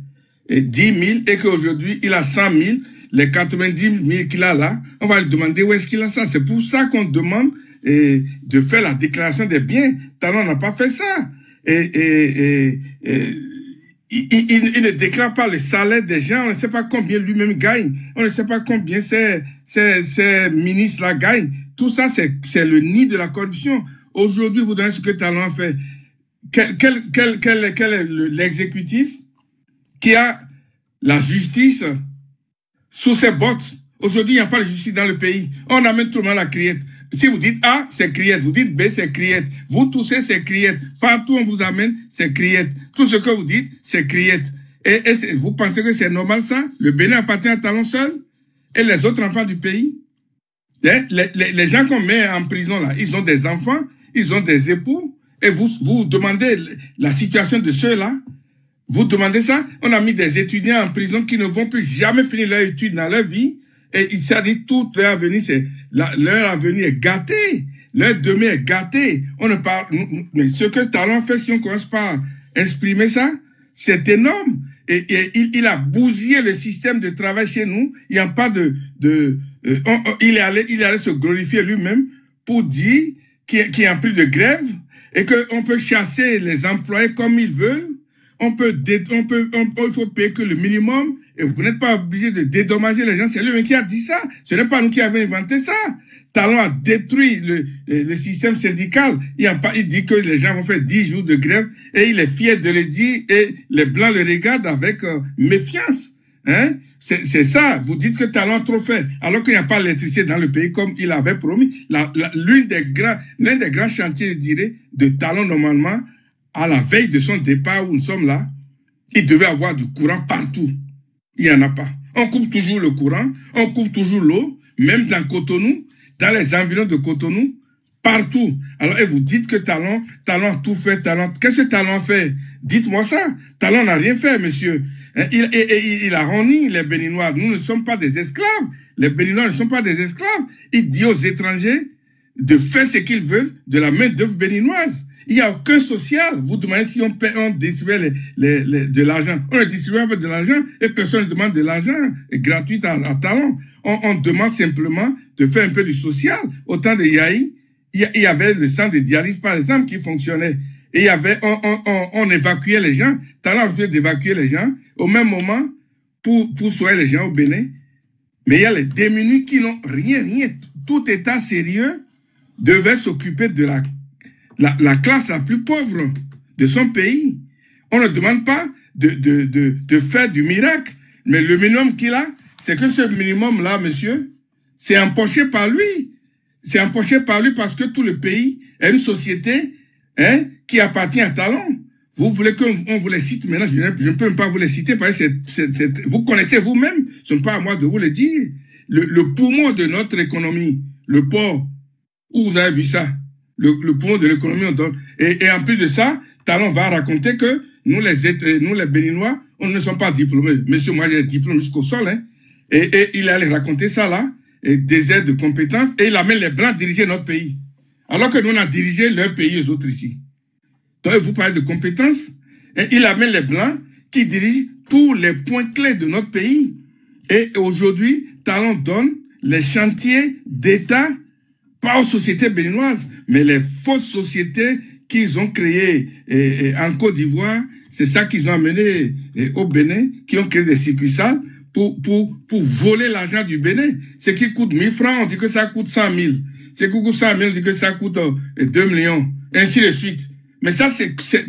10 000 et qu'aujourd'hui, il a 100 000. Les 90 000 qu'il a là, on va lui demander où est-ce qu'il a ça. C'est pour ça qu'on demande de faire la déclaration des biens. Talon n'a pas fait ça. Il ne déclare pas le salaire des gens. On ne sait pas combien lui-même gagne. On ne sait pas combien ces ministres-là gagnent. Tout ça, c'est le nid de la corruption. Aujourd'hui, vous donnez ce que Talon a fait. Quel est l'exécutif qui a la justice sous ses bottes? Aujourd'hui, il n'y a pas de justice dans le pays. On amène tout le monde à la criette. Si vous dites A, c'est criette. Vous dites B, c'est criette. Vous toussez, c'est criette. Partout on vous amène, c'est criette. Tout ce que vous dites, c'est criette. Et vous pensez que c'est normal ça? Le Bénin appartient à Talon seul? Et les autres enfants du pays? Les gens qu'on met en prison là, ils ont des enfants, ils ont des époux. Et vous demandez la situation de ceux-là, vous demandez ça, on a mis des étudiants en prison qui ne vont plus jamais finir leur étude dans leur vie, et il s'est dit toute leur avenir, leur avenir est gâté, leur demain est gâté. On ne parle, mais ce que Talon fait, si on commence par exprimer ça, c'est énorme. Et il a bousillé le système de travail chez nous. Il n'y a pas il est allé se glorifier lui-même pour dire qu'il n'y a plus de grève, et qu'on peut chasser les employés comme ils veulent, il faut payer que le minimum, et vous n'êtes pas obligé de dédommager les gens. C'est lui-même qui a dit ça. Ce n'est pas nous qui avons inventé ça. Talon a détruit le système syndical. Il dit que les gens vont faire 10 jours de grève, et il est fier de le dire, et les Blancs le regardent avec méfiance. Hein? C'est ça. Vous dites que Talon a trop fait, alors qu'il n'y a pas d'électricité dans le pays comme il avait promis. L'un des grands chantiers, je dirais, de Talon, normalement, à la veille de son départ où nous sommes là, il devait avoir du courant partout. Il n'y en a pas. On coupe toujours le courant, on coupe toujours l'eau, même dans Cotonou, dans les environs de Cotonou, partout. Alors, et vous dites que Talon a tout fait, qu'est-ce que Talon a fait? Dites-moi ça. Talon n'a rien fait, monsieur. Il a reni les Béninois. Nous ne sommes pas des esclaves. Les Béninois ne sont pas des esclaves. Il dit aux étrangers de faire ce qu'ils veulent de la main-d'œuvre béninoise. Il n'y a aucun social. Vous demandez si on distribue de l'argent. On ne distribue pas de l'argent et personne ne demande de l'argent gratuit à Talon. On demande simplement de faire un peu du social. Au temps de Yahi, il y avait le centre de dialyse, par exemple, qui fonctionnait. Et on évacuait les gens. Talon a fait d'évacuer les gens au même moment pour soigner les gens au Bénin. Mais il y a les démunis qui n'ont rien. Tout État sérieux devait s'occuper de la classe la plus pauvre de son pays. On ne demande pas de faire du miracle. Mais le minimum qu'il a, c'est que ce minimum-là, monsieur, c'est empoché par lui. C'est empoché par lui parce que tout le pays est une société qui appartient à Talon. Vous voulez qu'on vous les cite maintenant? Je ne peux même pas vous les citer parce que vous connaissez vous-même. Ce n'est pas à moi de vous le dire. Le poumon de notre économie, le port, où vous avez vu ça? Le poumon de l'économie, on donne. Et en plus de ça, Talon va raconter que nous les Béninois, on ne sommes pas diplômés. Monsieur, moi, j'ai un diplôme jusqu'au sol. Hein. Et il allait raconter ça là, et des aides de compétences, et il amène les Blancs diriger notre pays. Alors que nous, on a dirigé leur pays, les autres ici. Donc, vous parlez de compétences, et il amène les Blancs qui dirigent tous les points clés de notre pays. Et aujourd'hui, Talon donne les chantiers d'État, pas aux sociétés béninoises, mais les fausses sociétés qu'ils ont créées en Côte d'Ivoire, c'est ça qu'ils ont amené au Bénin, qui ont créé des succursales pour voler l'argent du Bénin. Ce qui coûte 1000 francs, on dit que ça coûte 100 000. Ce qui coûte 100 000, on dit que ça coûte 2 millions, et ainsi de suite. Mais ça,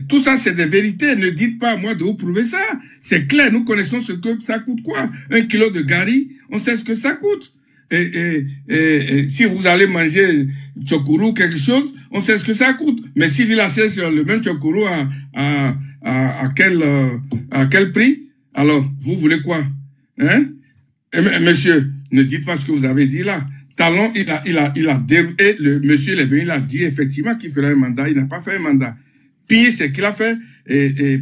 tout ça, c'est des vérités. Ne dites pas à moi de vous prouver ça. C'est clair, nous connaissons ce que ça coûte quoi. 1 kilo de gari, on sait ce que ça coûte. Et si vous allez manger chokourou, quelque chose, on sait ce que ça coûte. Mais si vous l'achetez sur le même chokourou à quel prix, alors, vous voulez quoi? Hein? Monsieur, ne dites pas ce que vous avez dit là. Talon, et le monsieur, il est venu, il a dit effectivement qu'il ferait un mandat. Il n'a pas fait un mandat. Pire, c'est qu'il a fait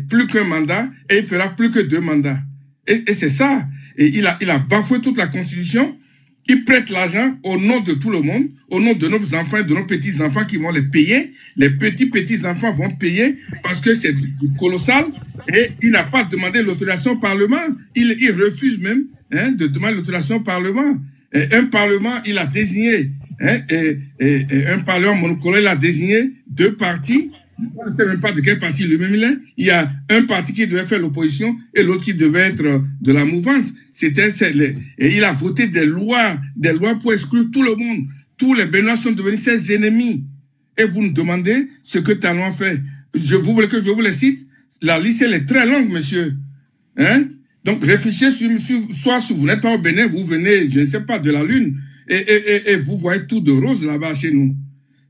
plus qu'un mandat et il fera plus que 2 mandats. Et c'est ça. Et il a bafoué toute la Constitution. Il prête l'argent au nom de tout le monde, au nom de nos enfants et de nos petits-enfants qui vont les payer. Les petits-enfants vont payer parce que c'est colossal. Et il n'a pas demandé l'autorisation au Parlement. Il refuse même de demander l'autorisation au Parlement. Et un Parlement, il a désigné, un Parlement monocolore, il a désigné 2 partis. On ne sait même pas de quel parti lui-même il est. Il y a un parti qui devait faire l'opposition et l'autre qui devait être de la mouvance. Et il a voté des lois pour exclure tout le monde. Tous les Béninois sont devenus ses ennemis. Et vous nous demandez ce que Talon a fait. Vous voulez que je vous le cite? La liste, elle est très longue, monsieur. Hein? Donc, réfléchissez soit si vous n'êtes pas au Bénin, vous venez, je ne sais pas, de la Lune, et vous voyez tout de rose là-bas chez nous.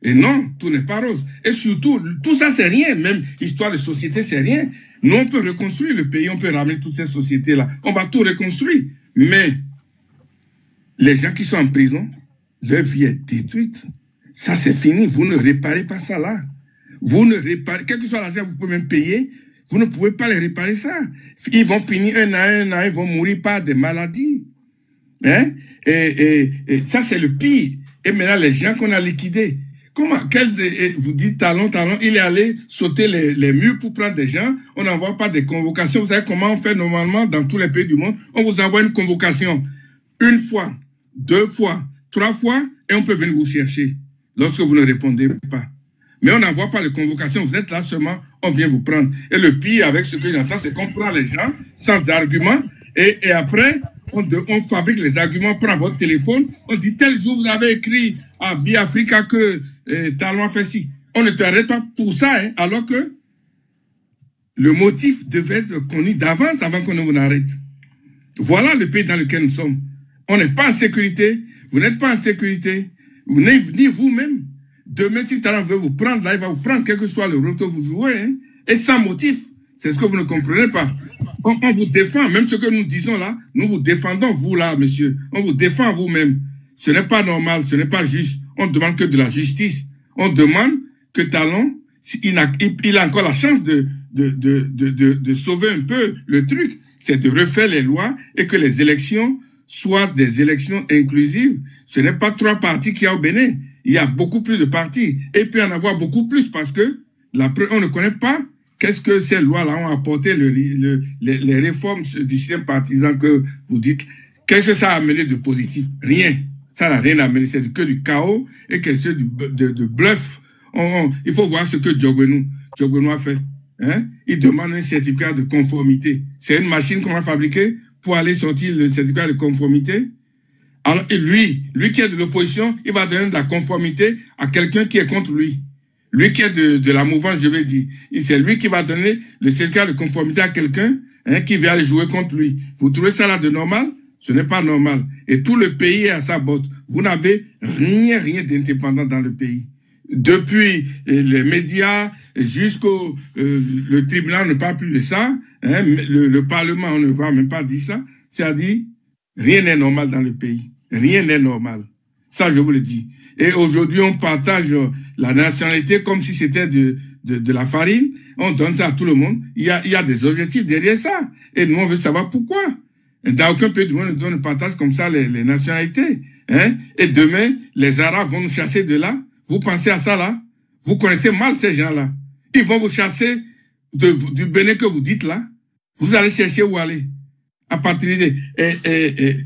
Et non, tout n'est pas rose. Et surtout, tout ça, c'est rien. Même histoire de société, c'est rien. Nous, on peut reconstruire le pays, on peut ramener toutes ces sociétés-là. On va tout reconstruire. Mais les gens qui sont en prison, leur vie est détruite. Ça, c'est fini. Vous ne réparez pas ça là. Vous ne réparez, quel que soit l'argent, vous pouvez même payer. Vous ne pouvez pas les réparer ça. Ils vont finir un an, ils vont mourir par des maladies. Hein? Et ça, c'est le pire. Et maintenant, les gens qu'on a liquidés. Vous dites Talon, il est allé sauter les murs pour prendre des gens. On n'envoie pas des convocations. Vous savez comment on fait normalement dans tous les pays du monde? On vous envoie une convocation 1 fois, 2 fois, 3 fois, et on peut venir vous chercher lorsque vous ne répondez pas. Mais on n'envoie pas les convocations. Vous êtes là seulement, on vient vous prendre. Et le pire avec ce que j'entends, c'est qu'on prend les gens sans argument, et après, on fabrique les arguments, on prend votre téléphone, on dit tel jour vous avez écrit à Biafrica que Talon a fait ci. On ne t'arrête pas pour ça, hein, alors que le motif devait être connu d'avance avant qu'on ne vous arrête. Voilà le pays dans lequel nous sommes. On n'est pas en sécurité, vous n'êtes pas en sécurité, ni vous-même. Demain, si Talon veut vous prendre, là, il va vous prendre quel que soit le rôle que vous jouez, hein, et sans motif. C'est ce que vous ne comprenez pas. On vous défend, même ce que nous disons là, nous vous défendons, vous là, monsieur. On vous défend vous-même. Ce n'est pas normal, ce n'est pas juste. On ne demande que de la justice. On demande que Talon, il a encore la chance de sauver un peu le truc, c'est de refaire les lois et que les élections soient des élections inclusives. Ce n'est pas 3 partis qu'il y a au Bénin. Il y a beaucoup plus de partis. Et il peut y en avoir beaucoup plus parce que on ne connaît pas qu'est-ce que ces lois-là ont apporté, les réformes du système partisan que vous dites. Qu'est-ce que ça a amené de positif? Rien. Ça n'a rien amené. C'est que du chaos et quelque chose de bluff. Il faut voir ce que Djogbenou a fait. Hein? Il demande un certificat de conformité. C'est une machine qu'on a fabriquée pour aller sortir le certificat de conformité. Alors, et lui qui est de l'opposition, il va donner de la conformité à quelqu'un qui est contre lui. Lui qui est de la mouvance, je vais dire. C'est lui qui va donner le certificat de conformité à quelqu'un qui vient aller jouer contre lui. Vous trouvez ça là de normal? Ce n'est pas normal. Et tout le pays est à sa botte. Vous n'avez rien d'indépendant dans le pays. Depuis les médias jusqu'au le tribunal ne parle plus de ça. Hein, le Parlement, on ne va même pas dire ça. C'est-à-dire, rien n'est normal dans le pays. Rien n'est normal. Ça, je vous le dis. Et aujourd'hui, on partage la nationalité comme si c'était de de la farine, on donne ça à tout le monde. Il y a des objectifs derrière ça. Et nous, on veut savoir pourquoi. Dans aucun pays du monde, on ne partage comme ça les nationalités. Hein? Et demain, les Arabes vont nous chasser de là. Vous pensez à ça là? Vous connaissez mal ces gens-là. Ils vont vous chasser du Bénin que vous dites là. Vous allez chercher où aller. À partir de...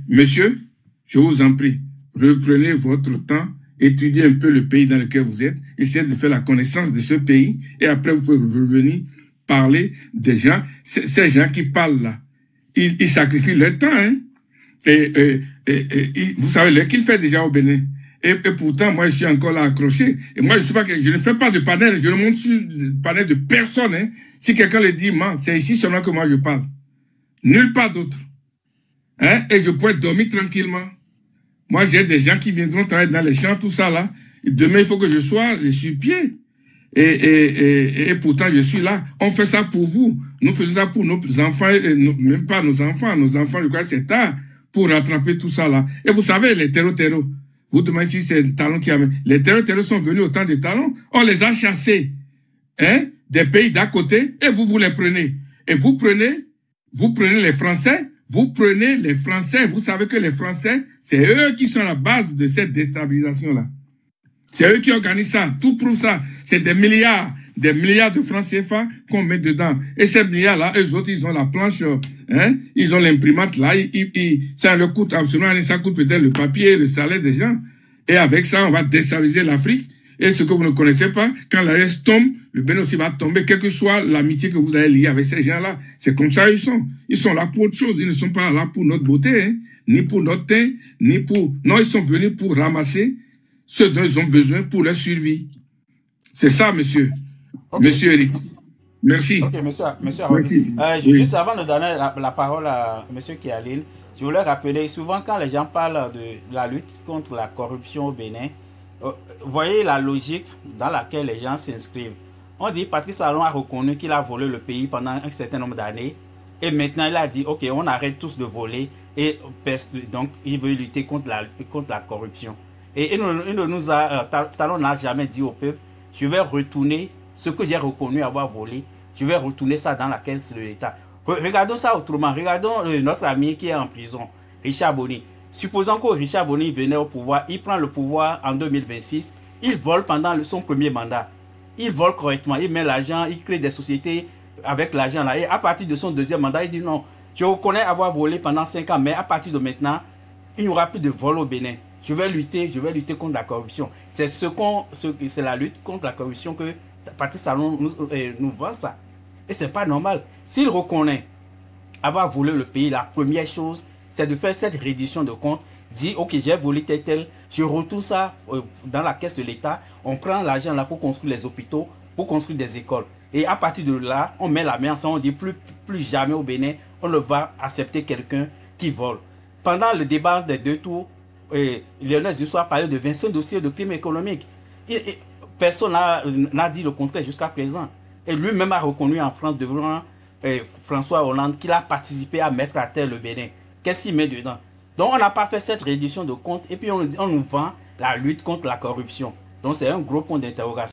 monsieur, je vous en prie, reprenez votre temps, étudiez un peu le pays dans lequel vous êtes, essayez de faire la connaissance de ce pays, et après vous pouvez revenir parler des gens, ces gens qui parlent là. Ils sacrifient leur temps, hein. Vous savez, l'heure qu'il fait déjà au Bénin. Et pourtant, moi, je suis encore là accroché. Et moi, je ne fais pas de panel, je ne monte sur le panel de personne. Hein. Si quelqu'un le dit, c'est ici seulement que moi je parle. Nulle part d'autre. Hein? Et je pourrais dormir tranquillement. Moi, j'ai des gens qui viendront travailler dans les champs, tout ça là. Et demain, il faut que je sois sur pied. Et pourtant, je suis là. On fait ça pour vous. Nous faisons ça pour nos enfants, même pas nos enfants. Nos enfants, je crois que c'est tard pour rattraper tout ça là. Et vous savez, les terreaux. Vous demandez si c'est le Talon qui amène. Les terreaux sont venus au temps des Talons. On les a chassés, hein, des pays d'à côté, et vous les prenez. Et vous prenez les Français, vous savez que les Français, c'est eux qui sont à la base de cette déstabilisation-là. C'est eux qui organisent ça, tout prouve ça. C'est des milliards de francs CFA qu'on met dedans. Et ces milliards-là, eux autres, ils ont la planche, hein, ils ont l'imprimante là, ça leur coûte absolument rien, ça coûte peut-être le papier, le salaire des gens. Et avec ça, on va déstabiliser l'Afrique. Et ce que vous ne connaissez pas, quand l'AES tombe, le Bénin aussi va tomber, quelle que soit l'amitié que vous avez liée avec ces gens-là. C'est comme ça ils sont. Ils sont là pour autre chose. Ils ne sont pas là pour notre beauté, hein, ni pour notre teint, ni pour... Non, ils sont venus pour ramasser ce dont ils ont besoin pour leur survie. C'est ça, monsieur. Okay. Monsieur Eric. Merci. Ok, monsieur merci. Oui. Juste avant de donner la parole à monsieur Kialine, je voulais rappeler, souvent quand les gens parlent de la lutte contre la corruption au Bénin, vous voyez la logique dans laquelle les gens s'inscrivent. On dit Patrice Talon a reconnu qu'il a volé le pays pendant un certain nombre d'années, et maintenant il a dit, ok, on arrête tous de voler, et donc il veut lutter contre la corruption. Et Talon n'a jamais dit au peuple, je vais retourner ce que j'ai reconnu avoir volé, je vais retourner ça dans la caisse de l'État. Regardons ça autrement. Regardons notre ami qui est en prison, Richard Boni. Supposons que Richard Boni venait au pouvoir, il prend le pouvoir en 2026, il vole pendant son premier mandat. Il vole correctement, il met l'argent, il crée des sociétés avec l'argent là. Et à partir de son deuxième mandat, il dit non, je reconnais avoir volé pendant 5 ans, mais à partir de maintenant, il n'y aura plus de vol au Bénin. Je vais lutter contre la corruption. C'est la lutte contre la corruption que Patrice Talon nous vend ça. Et ce n'est pas normal. S'il reconnaît avoir volé le pays, la première chose, c'est de faire cette reddition de compte. Dit, ok, j'ai volé tel, je retourne ça dans la caisse de l'État. On prend l'argent là pour construire les hôpitaux, pour construire des écoles. Et à partir de là, on met la main ensemble, on dit plus jamais au Bénin, on ne va accepter quelqu'un qui vole. Pendant le débat des 2 tours, Lionel Zisso a parlé de 25 dossiers de crimes économiques. Personne n'a dit le contraire jusqu'à présent. Et lui-même a reconnu en France devant François Hollande qu'il a participé à mettre à terre le Bénin. Qu'est-ce qu'il met dedans? Donc on n'a pas fait cette reddition de compte et puis on nous vend la lutte contre la corruption. Donc c'est un gros point d'interrogation.